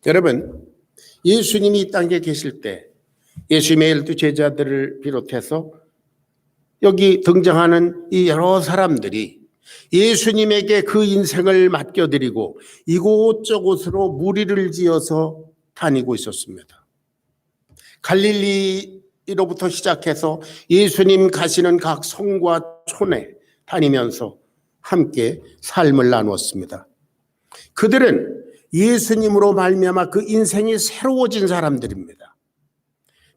여러분, 예수님이 이 땅에 계실 때 예수님의 12 제자들을 비롯해서 여기 등장하는 이 여러 사람들이 예수님에게 그 인생을 맡겨드리고 이곳저곳으로 무리를 지어서 다니고 있었습니다. 갈릴리로부터 시작해서 예수님 가시는 각 성과 촌에 다니면서 함께 삶을 나누었습니다. 그들은 예수님으로 말미암아 그 인생이 새로워진 사람들입니다.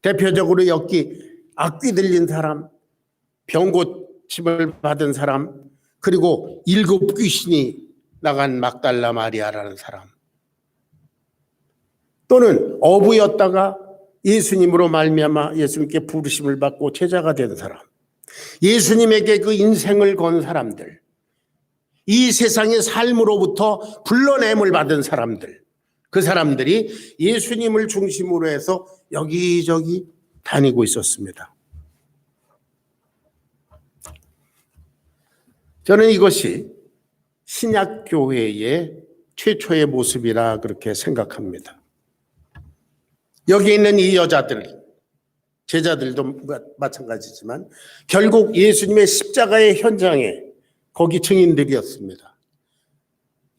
대표적으로 여기 악귀 들린 사람, 병 고침을 받은 사람, 그리고 7 귀신이 나간 막달라 마리아라는 사람, 또는 어부였다가 예수님으로 말미암아 예수님께 부르심을 받고 제자가 된 사람, 예수님에게 그 인생을 건 사람들, 이 세상의 삶으로부터 불러냄을 받은 사람들, 그 사람들이 예수님을 중심으로 해서 여기저기 다니고 있었습니다. 저는 이것이 신약교회의 최초의 모습이라 그렇게 생각합니다. 여기 있는 이 여자들, 제자들도 마찬가지지만 결국 예수님의 십자가의 현장에 거기 증인들이었습니다.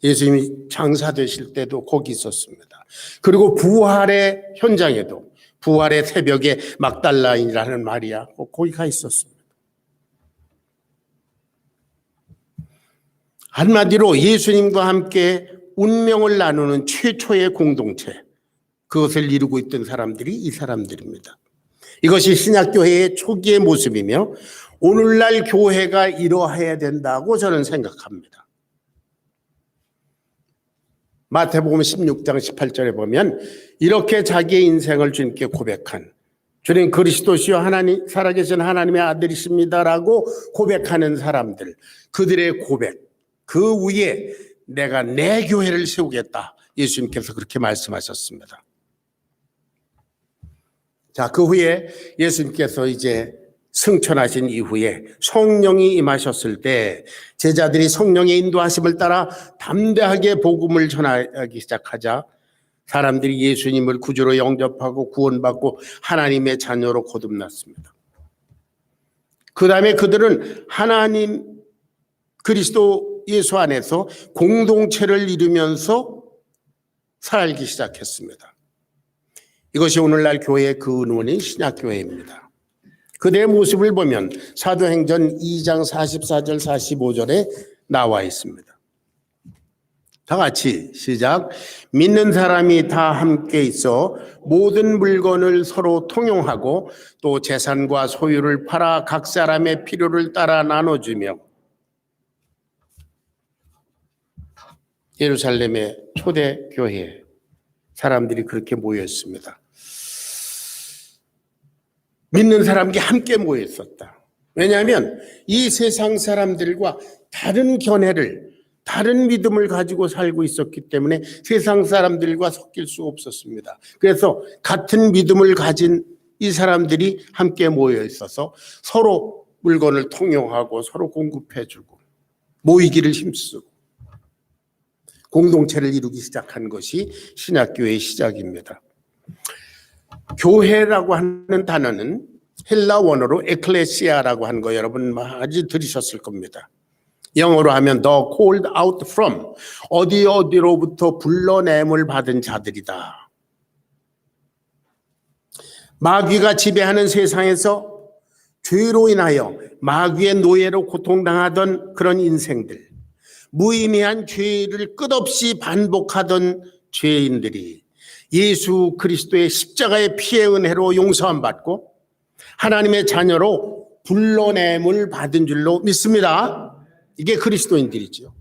예수님이 장사되실 때도 거기 있었습니다. 그리고 부활의 현장에도, 부활의 새벽에 막달라인이라는 마리아 거기 가 있었습니다. 한마디로 예수님과 함께 운명을 나누는 최초의 공동체, 그것을 이루고 있던 사람들이 이 사람들입니다. 이것이 신약교회의 초기의 모습이며 오늘날 교회가 이러해야 된다고 저는 생각합니다. 마태복음 16장 18절에 보면 이렇게 자기의 인생을 주님께 고백한, 주님 그리스도시요 하나님 살아계신 하나님의 아들이십니다라고 고백하는 사람들, 그들의 고백, 그 위에 내가 내 교회를 세우겠다, 예수님께서 그렇게 말씀하셨습니다. 자, 그 후에 예수님께서 이제 승천하신 이후에 성령이 임하셨을 때 제자들이 성령의 인도하심을 따라 담대하게 복음을 전하기 시작하자 사람들이 예수님을 구주로 영접하고 구원받고 하나님의 자녀로 거듭났습니다. 그 다음에 그들은 하나님 그리스도 예수 안에서 공동체를 이루면서 살기 시작했습니다. 이것이 오늘날 교회의 근원인 신약교회입니다. 그들의 모습을 보면 사도행전 2장 44절 45절에 나와 있습니다. 다 같이 시작. 믿는 사람이 다 함께 있어 모든 물건을 서로 통용하고 또 재산과 소유를 팔아 각 사람의 필요를 따라 나눠주며, 예루살렘의 초대 교회, 사람들이 그렇게 모였습니다. 믿는 사람들이 함께 모여 있었다. 왜냐하면 이 세상 사람들과 다른 견해를, 다른 믿음을 가지고 살고 있었기 때문에 세상 사람들과 섞일 수 없었습니다. 그래서 같은 믿음을 가진 이 사람들이 함께 모여 있어서 서로 물건을 통용하고 서로 공급해주고 모이기를 힘쓰고 공동체를 이루기 시작한 것이 신약교회의 시작입니다. 교회라고 하는 단어는 헬라 원어로 에클레시아라고 하는 거 여러분 많이 들으셨을 겁니다. 영어로 하면 the called out from, 어디로부터 불러냄을 받은 자들이다. 마귀가 지배하는 세상에서 죄로 인하여 마귀의 노예로 고통당하던 그런 인생들, 무의미한 죄를 끝없이 반복하던 죄인들이 예수 그리스도의 십자가의 피의 은혜로 용서함 받고 하나님의 자녀로 불러냄을 받은 줄로 믿습니다. 이게 그리스도인들이죠.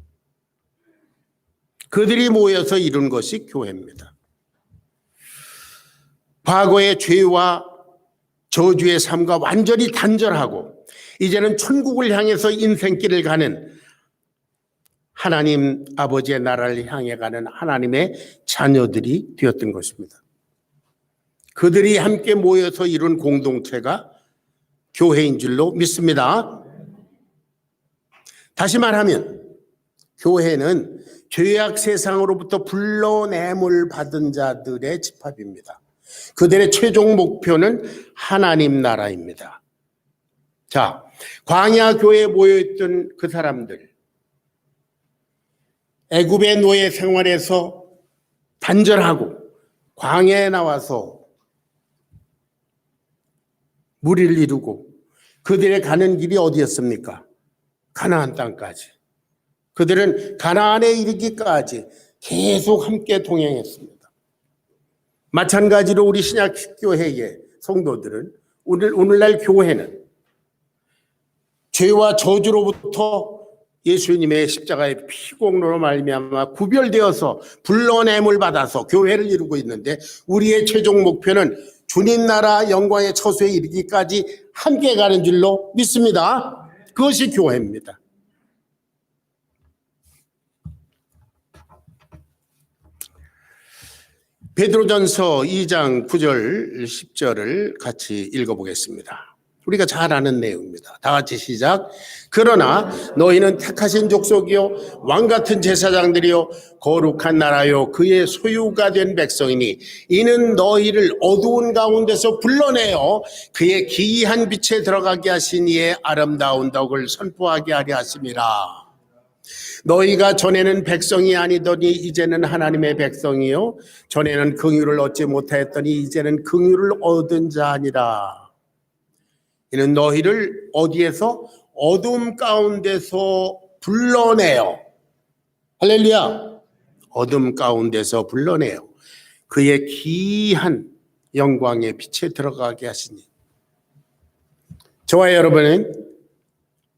그들이 모여서 이룬 것이 교회입니다. 과거의 죄와 저주의 삶과 완전히 단절하고 이제는 천국을 향해서 인생길을 가는 하나님 아버지의 나라를 향해 가는 하나님의 자녀들이 되었던 것입니다. 그들이 함께 모여서 이룬 공동체가 교회인 줄로 믿습니다. 다시 말하면 교회는 죄악 세상으로부터 불러냄을 받은 자들의 집합입니다. 그들의 최종 목표는 하나님 나라입니다. 자, 광야 교회에 모여있던 그 사람들, 애굽의 노예 생활에서 단절하고 광야에 나와서 무리를 이루고 그들의 가는 길이 어디였습니까? 가나안 땅까지. 그들은 가나안에 이르기까지 계속 함께 동행했습니다. 마찬가지로 우리 신약교회의 성도들은 오늘날 교회는 죄와 저주로부터 예수님의 십자가의 피공로로 말미암아 구별되어서 불러냄을 받아서 교회를 이루고 있는데 우리의 최종 목표는 주님 나라 영광의 처소에 이르기까지 함께 가는 줄로 믿습니다. 그것이 교회입니다. 베드로전서 2장 9절 10절을 같이 읽어보겠습니다. 우리가 잘 아는 내용입니다. 다 같이 시작. 그러나 너희는 택하신 족속이요 왕같은 제사장들이요 거룩한 나라요 그의 소유가 된 백성이니 이는 너희를 어두운 가운데서 불러내어 그의 기이한 빛에 들어가게 하신 이의 아름다운 덕을 선포하게 하려 하심이라. 너희가 전에는 백성이 아니더니 이제는 하나님의 백성이요 전에는 긍휼을 얻지 못하였더니 이제는 긍휼을 얻은 자 아니라. 이는 너희를 어디에서? 어둠 가운데서 불러내어, 할렐루야, 어둠 가운데서 불러내어 그의 기이한 영광의 빛에 들어가게 하시니. 저와 여러분은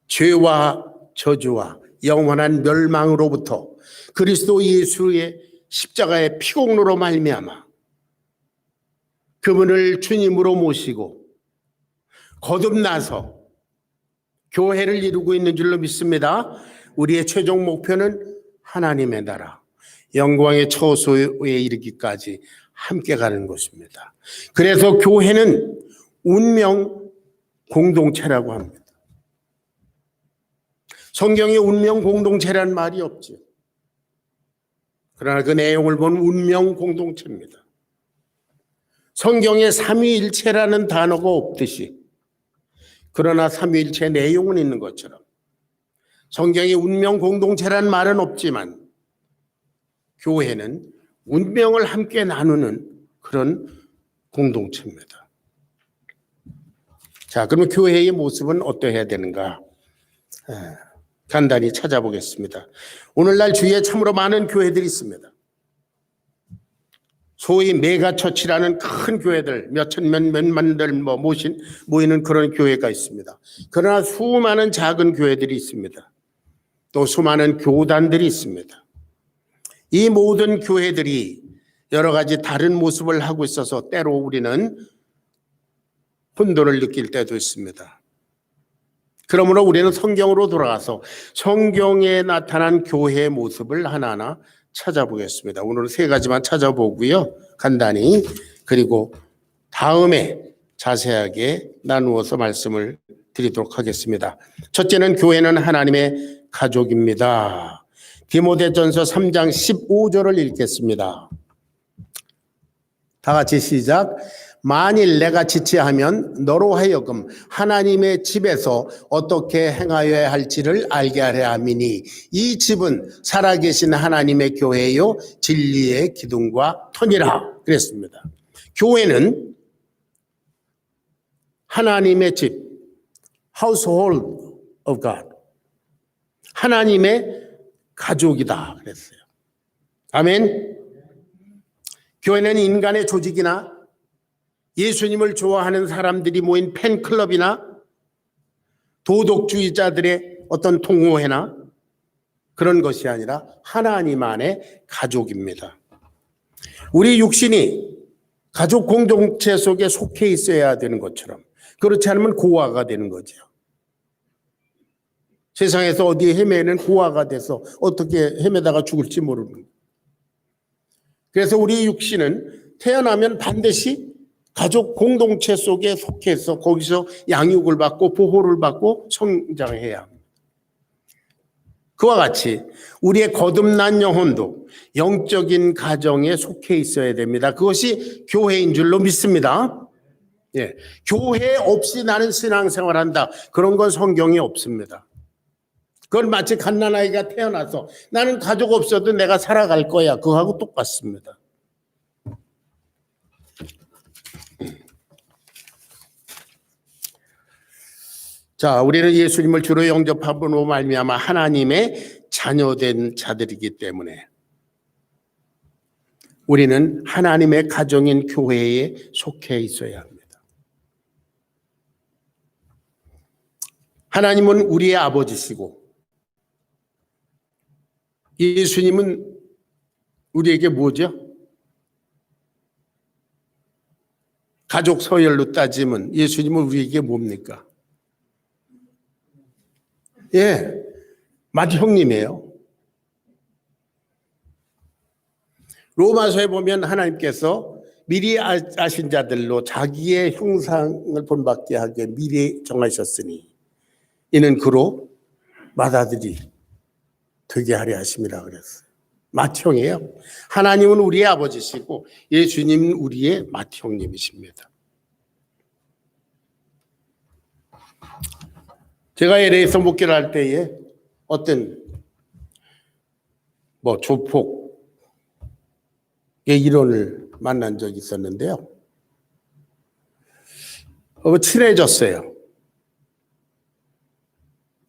죄와 저주와 영원한 멸망으로부터 그리스도 예수의 십자가의 피공로로 말미암아 그분을 주님으로 모시고 거듭나서 교회를 이루고 있는 줄로 믿습니다. 우리의 최종 목표는 하나님의 나라, 영광의 처소에 이르기까지 함께 가는 것입니다. 그래서 교회는 운명 공동체라고 합니다. 성경에 운명 공동체라는 말이 없죠. 그러나 그 내용을 보면 운명 공동체입니다. 성경에 삼위일체라는 단어가 없듯이 그러나 삼위일체 내용은 있는 것처럼 성경에 운명 공동체라는 말은 없지만 교회는 운명을 함께 나누는 그런 공동체입니다. 자, 그러면 교회의 모습은 어떠해야 되는가? 간단히 찾아보겠습니다. 오늘날 주위에 참으로 많은 교회들이 있습니다. 소위 메가처치라는 큰 교회들, 몇만들 모이는 그런 교회가 있습니다. 그러나 수많은 작은 교회들이 있습니다. 또 수많은 교단들이 있습니다. 이 모든 교회들이 여러 가지 다른 모습을 하고 있어서 때로 우리는 혼돈을 느낄 때도 있습니다. 그러므로 우리는 성경으로 돌아가서 성경에 나타난 교회의 모습을 하나하나 찾아보겠습니다. 오늘은 3가지만 찾아보고요. 간단히. 그리고 다음에 자세하게 나누어서 말씀을 드리도록 하겠습니다. 첫째는 교회는 하나님의 가족입니다. 디모데전서 3장 15절을 읽겠습니다. 다 같이 시작. 만일 내가 지체하면 너로 하여금 하나님의 집에서 어떻게 행하여야 할지를 알게 하려 함이니 이 집은 살아계신 하나님의 교회요 진리의 기둥과 터니라 그랬습니다. 교회는 하나님의 집, household of God, 하나님의 가족이다 그랬어요. 아멘. 교회는 인간의 조직이나 예수님을 좋아하는 사람들이 모인 팬클럽이나 도덕주의자들의 어떤 동호회나 그런 것이 아니라 하나님 안의 가족입니다. 우리 육신이 가족 공동체 속에 속해 있어야 되는 것처럼 그렇지 않으면 고아가 되는 거죠. 세상에서 어디에 헤매는 고아가 돼서 어떻게 헤매다가 죽을지 모르는 거예요. 그래서 우리 육신은 태어나면 반드시 가족 공동체 속에 속해서 거기서 양육을 받고 보호를 받고 성장해야 합니다. 그와 같이 우리의 거듭난 영혼도 영적인 가정에 속해 있어야 됩니다. 그것이 교회인 줄로 믿습니다. 예, 교회 없이 나는 신앙생활한다. 그런 건 성경에 없습니다. 그건 마치 갓난아이가 태어나서 나는 가족 없어도 내가 살아갈 거야. 그거하고 똑같습니다. 자, 우리는 예수님을 주로 영접함으로 말미암아 하나님의 자녀된 자들이기 때문에 우리는 하나님의 가정인 교회에 속해 있어야 합니다. 하나님은 우리의 아버지시고 예수님은 우리에게 뭐죠? 가족 서열로 따지면 예수님은 우리에게 뭡니까? 예, 맏형님이에요. 로마서에 보면 하나님께서 미리 아신 자들로 자기의 형상을 본받게 하게 미리 정하셨으니 이는 그로 맏아들이 되게 하려 하심이라 그랬어요. 맏형이에요. 하나님은 우리의 아버지시고 예수님은 우리의 맏형님이십니다. 제가 LA에서 목회를 할 때에 어떤 조폭의 일원을 만난 적이 있었는데요. 친해졌어요.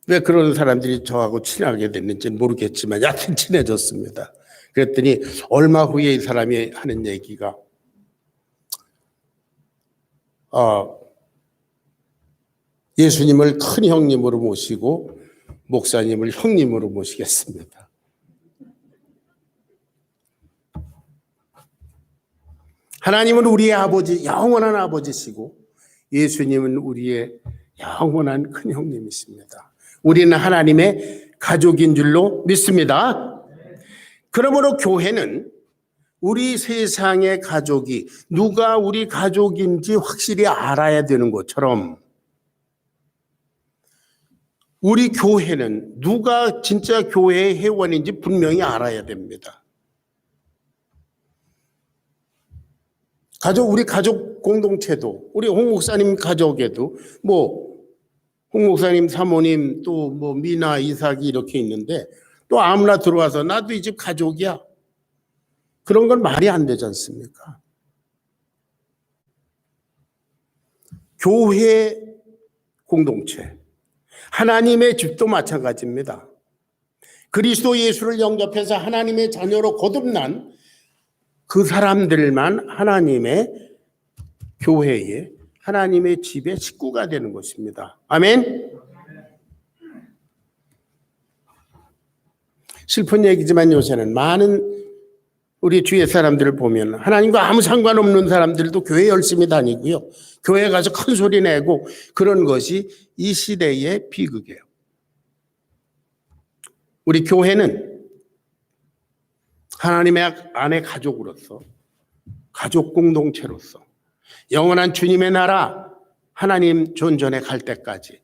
왜 그런 사람들이 저하고 친하게 됐는지 모르겠지만 여하튼 친해졌습니다. 그랬더니 얼마 후에 이 사람이 하는 얘기가 예수님을 큰 형님으로 모시고 목사님을 형님으로 모시겠습니다. 하나님은 우리의 아버지, 영원한 아버지시고 예수님은 우리의 영원한 큰 형님이십니다. 우리는 하나님의 가족인 줄로 믿습니다. 그러므로 교회는 우리 세상의 가족이 누가 우리 가족인지 확실히 알아야 되는 것처럼 우리 교회는 누가 진짜 교회의 회원인지 분명히 알아야 됩니다. 우리 가족 공동체도, 우리 홍 목사님 가족에도 홍 목사님 사모님 또 미나 이삭이 이렇게 있는데 또 아무나 들어와서 나도 이 집 가족이야. 그런 건 말이 안 되지 않습니까? 교회 공동체, 하나님의 집도 마찬가지입니다. 그리스도 예수를 영접해서 하나님의 자녀로 거듭난 그 사람들만 하나님의 교회에 하나님의 집의 식구가 되는 것입니다. 아멘. 슬픈 얘기지만 요새는 많은 우리 주위의 사람들을 보면 하나님과 아무 상관없는 사람들도 교회 열심히 다니고요. 교회 가서 큰 소리 내고 그런 것이 이 시대의 비극이에요. 우리 교회는 하나님의 안의 가족으로서, 가족 공동체로서 영원한 주님의 나라 하나님 존전에 갈 때까지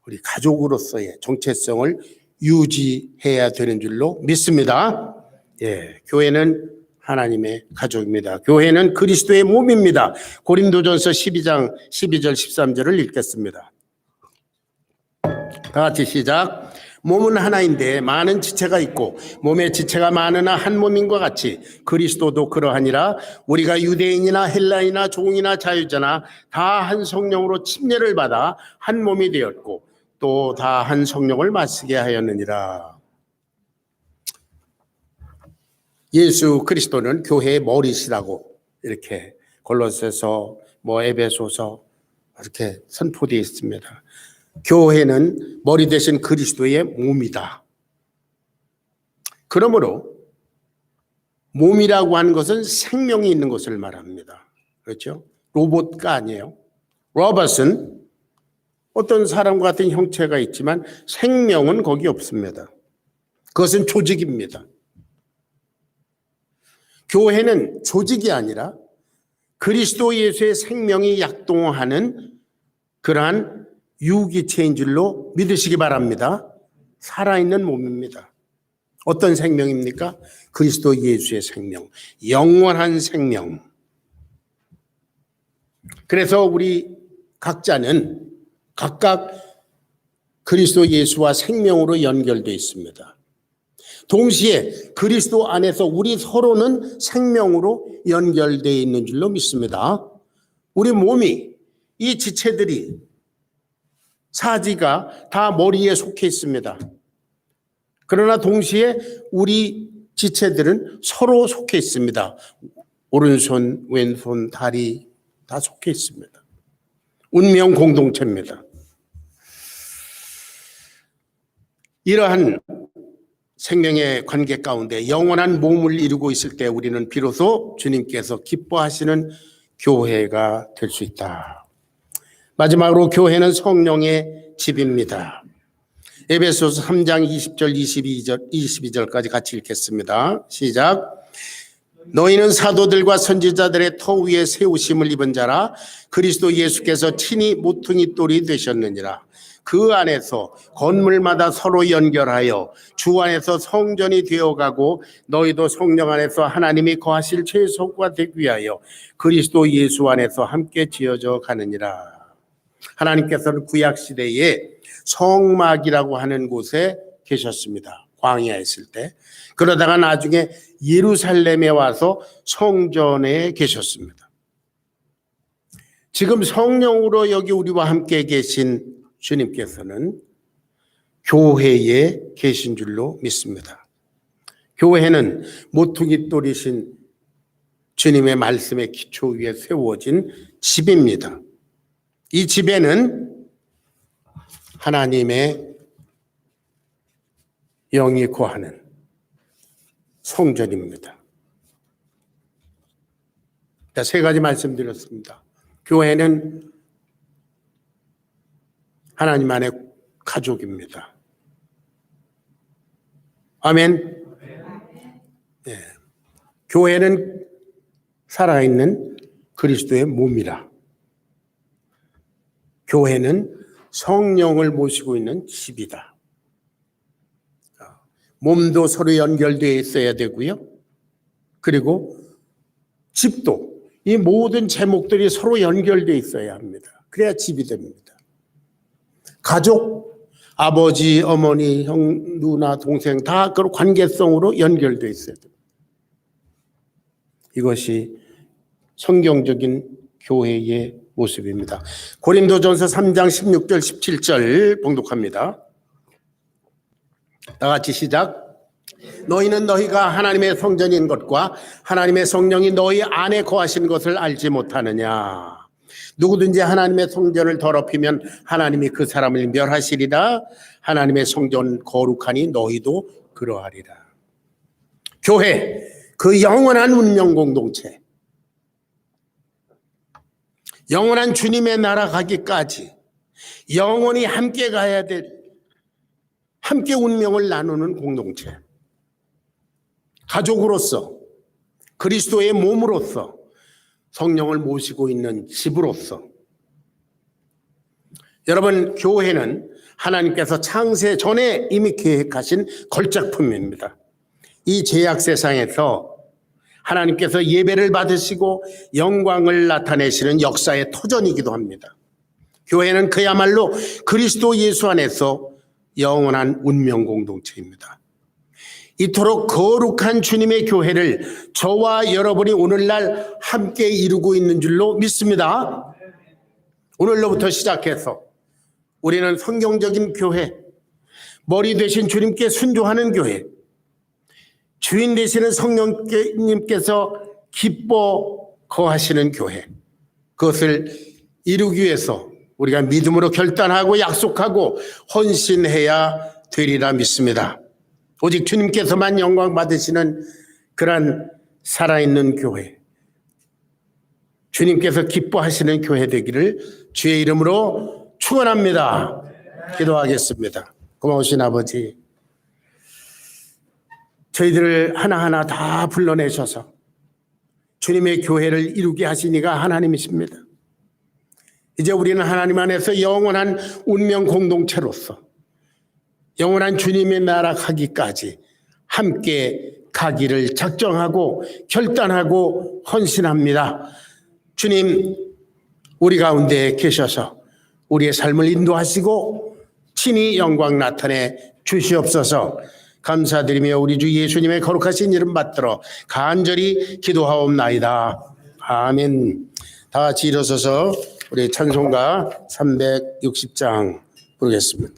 우리 가족으로서의 정체성을 유지해야 되는 줄로 믿습니다. 예, 교회는 하나님의 가족입니다. 교회는 그리스도의 몸입니다. 고린도전서 12장 12절 13절을 읽겠습니다. 다 같이 시작. 몸은 하나인데 많은 지체가 있고 몸의 지체가 많으나 한 몸인 것 같이 그리스도도 그러하니라. 우리가 유대인이나 헬라인이나 종이나 자유자나 다 한 성령으로 침례를 받아 한 몸이 되었고 또 다 한 성령을 마시게 하였느니라. 예수 그리스도는 교회의 머리시라고 이렇게 골로새서 에베소서 이렇게 선포되어 있습니다. 교회는 머리 대신 그리스도의 몸이다. 그러므로 몸이라고 하는 것은 생명이 있는 것을 말합니다. 그렇죠? 로봇가 아니에요. 로봇은 어떤 사람과 같은 형체가 있지만 생명은 거기 없습니다. 그것은 조직입니다. 교회는 조직이 아니라 그리스도 예수의 생명이 약동하는 그러한 유기체인 줄로 믿으시기 바랍니다. 살아있는 몸입니다. 어떤 생명입니까? 그리스도 예수의 생명, 영원한 생명. 그래서 우리 각자는 각각 그리스도 예수와 생명으로 연결되어 있습니다. 동시에 그리스도 안에서 우리 서로는 생명으로 연결되어 있는 줄로 믿습니다. 우리 몸이, 이 지체들이, 사지가 다 머리에 속해 있습니다. 그러나 동시에 우리 지체들은 서로 속해 있습니다. 오른손, 왼손, 다리 다 속해 있습니다. 운명 공동체입니다. 이러한 생명의 관계 가운데 영원한 몸을 이루고 있을 때 우리는 비로소 주님께서 기뻐하시는 교회가 될 수 있다. 마지막으로 교회는 성령의 집입니다. 에베소서 3장 20절 22절까지 같이 읽겠습니다. 시작. 너희는 사도들과 선지자들의 터 위에 세우심을 입은 자라. 그리스도 예수께서 친히 모퉁이 돌이 되셨느니라. 그 안에서 건물마다 서로 연결하여 주 안에서 성전이 되어가고 너희도 성령 안에서 하나님이 거하실 최소가 되기 위하여 그리스도 예수 안에서 함께 지어져 가느니라. 하나님께서는 구약시대에 성막이라고 하는 곳에 계셨습니다. 광야에 있을 때. 그러다가 나중에 예루살렘에 와서 성전에 계셨습니다. 지금 성령으로 여기 우리와 함께 계신 주님께서는 교회에 계신 줄로 믿습니다. 교회는 모퉁이 돌이신 주님의 말씀의 기초 위에 세워진 집입니다. 이 집에는 하나님의 영이 거하는 성전입니다. 세 가지 말씀드렸습니다. 교회는 하나님 안의 가족입니다. 아멘. 네. 교회는 살아있는 그리스도의 몸이라. 교회는 성령을 모시고 있는 집이다. 몸도 서로 연결되어 있어야 되고요. 그리고 집도 이 모든 제목들이 서로 연결되어 있어야 합니다. 그래야 집이 됩니다. 가족, 아버지, 어머니, 형, 누나, 동생 다 그런 관계성으로 연결되어 있어야 됩니다. 이것이 성경적인 교회의 모습입니다. 고린도전서 3장 16절 17절 봉독합니다. 다 같이 시작. 너희는 너희가 하나님의 성전인 것과 하나님의 성령이 너희 안에 거하신 것을 알지 못하느냐. 누구든지 하나님의 성전을 더럽히면 하나님이 그 사람을 멸하시리라. 하나님의 성전 거룩하니 너희도 그러하리라. 교회, 그 영원한 운명 공동체, 영원한 주님의 나라 가기까지 영원히 함께 가야 될, 함께 운명을 나누는 공동체, 가족으로서, 그리스도의 몸으로서, 성령을 모시고 있는 집으로서. 여러분, 교회는 하나님께서 창세 전에 이미 계획하신 걸작품입니다. 이 죄악 세상에서 하나님께서 예배를 받으시고 영광을 나타내시는 역사의 터전이기도 합니다. 교회는 그야말로 그리스도 예수 안에서 영원한 운명 공동체입니다. 이토록 거룩한 주님의 교회를 저와 여러분이 오늘날 함께 이루고 있는 줄로 믿습니다. 오늘로부터 시작해서 우리는 성경적인 교회, 머리 되신 주님께 순종하는 교회, 주인 되시는 성령님께서 기뻐 거하시는 교회, 그것을 이루기 위해서 우리가 믿음으로 결단하고 약속하고 헌신해야 되리라 믿습니다. 오직 주님께서만 영광 받으시는 그런 살아있는 교회, 주님께서 기뻐하시는 교회 되기를 주의 이름으로 축원합니다. 기도하겠습니다. 고마우신 아버지, 저희들을 하나하나 다 불러내셔서 주님의 교회를 이루게 하신 이가 하나님이십니다. 이제 우리는 하나님 안에서 영원한 운명 공동체로서 영원한 주님의 나라 가기까지 함께 가기를 작정하고 결단하고 헌신합니다. 주님, 우리 가운데 계셔서 우리의 삶을 인도하시고 친히 영광 나타내 주시옵소서. 감사드리며 우리 주 예수님의 거룩하신 이름 받들어 간절히 기도하옵나이다. 아멘. 다 같이 일어서서 우리 찬송가 360장 부르겠습니다.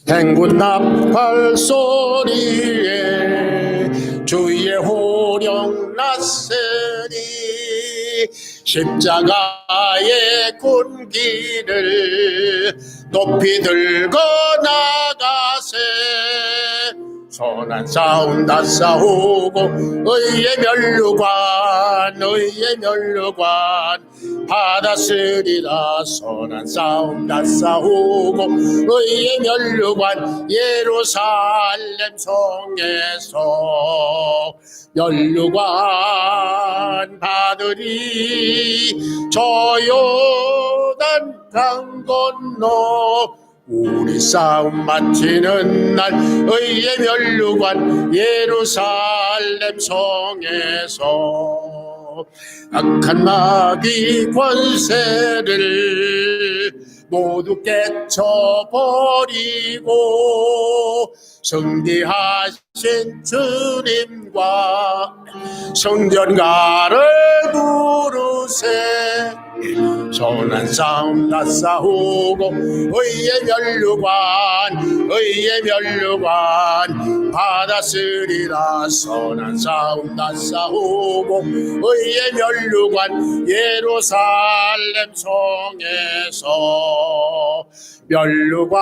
행군 나팔 소리에 주의 호령 났으니 십자가의 군기를 높이 들고 나가세. 선한 싸움 다 싸우고 의의 멸류관 받았으리라. 선한 싸움 다 싸우고 의의 멸류관 예루살렘 성에서 멸류관 받으리. 저 요단 강 건너 우리 싸움 마치는 날 의의 멸류관 예루살렘 성에서 악한 마귀 권세를 모두 깨쳐버리고 승리하신 주님과 성전가를 부르세. 선한 싸움 다 싸우고 의의 멸류관 받았으리라. 선한 싸움 다 싸우고 의의 멸류관 예루살렘 성에서 멸류관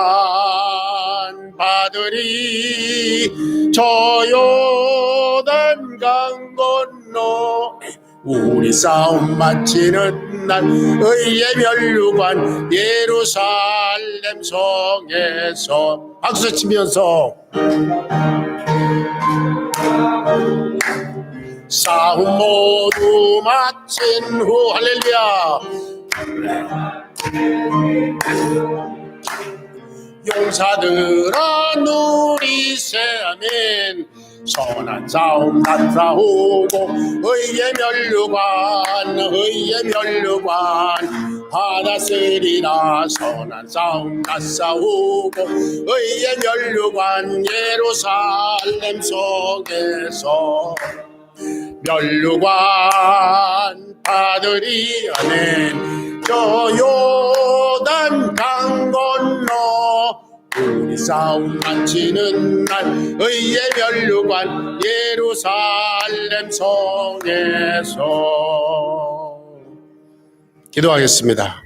받으리. 저 요단 강 건너 우리 싸움 마치는 날 의의 멸류관 예루살렘 성에서 박수 치면서 싸움 모두 마친 후 할렐루야 용사들아 누리세 아멘. 선한 싸움 다 싸우고 의의 멸류관 받았으리라. 선한 싸움 다 싸우고 의의 멸류관 예루살렘 속에서 멸류관 받으리 아멘. 저 요단 강 건너 우리 싸움 마치는 날 의의 멸류관 예루살렘 성에서. 기도하겠습니다.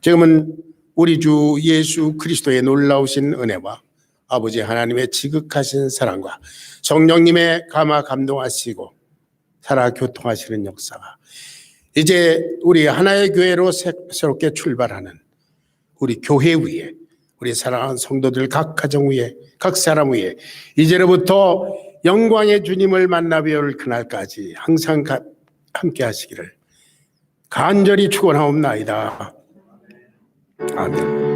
지금은 우리 주 예수 그리스도의 놀라우신 은혜와 아버지 하나님의 지극하신 사랑과 성령님의 감화 감동하시고 살아 교통하시는 역사가 이제 우리 하나의 교회로 새롭게 출발하는 우리 교회 위에, 우리 사랑하는 성도들 각 가정 위에, 각 사람 위에 이제로부터 영광의 주님을 만나 뵐 그날까지 항상 함께 하시기를 간절히 축원하옵나이다. 아멘.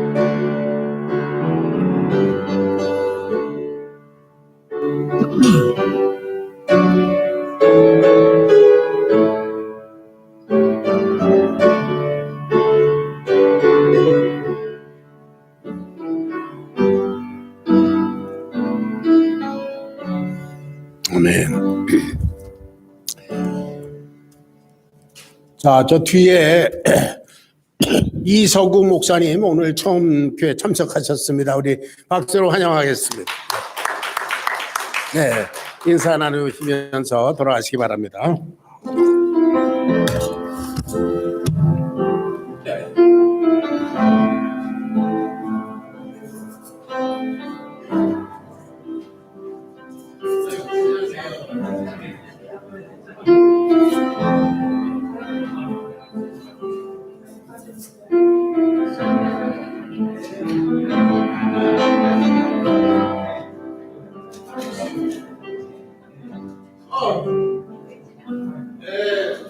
아멘. 자, 저 뒤에 이서구 목사님 오늘 처음 교회 참석하셨습니다. 우리 박수로 환영하겠습니다. 네, 인사 나누시면서 돌아가시기 바랍니다.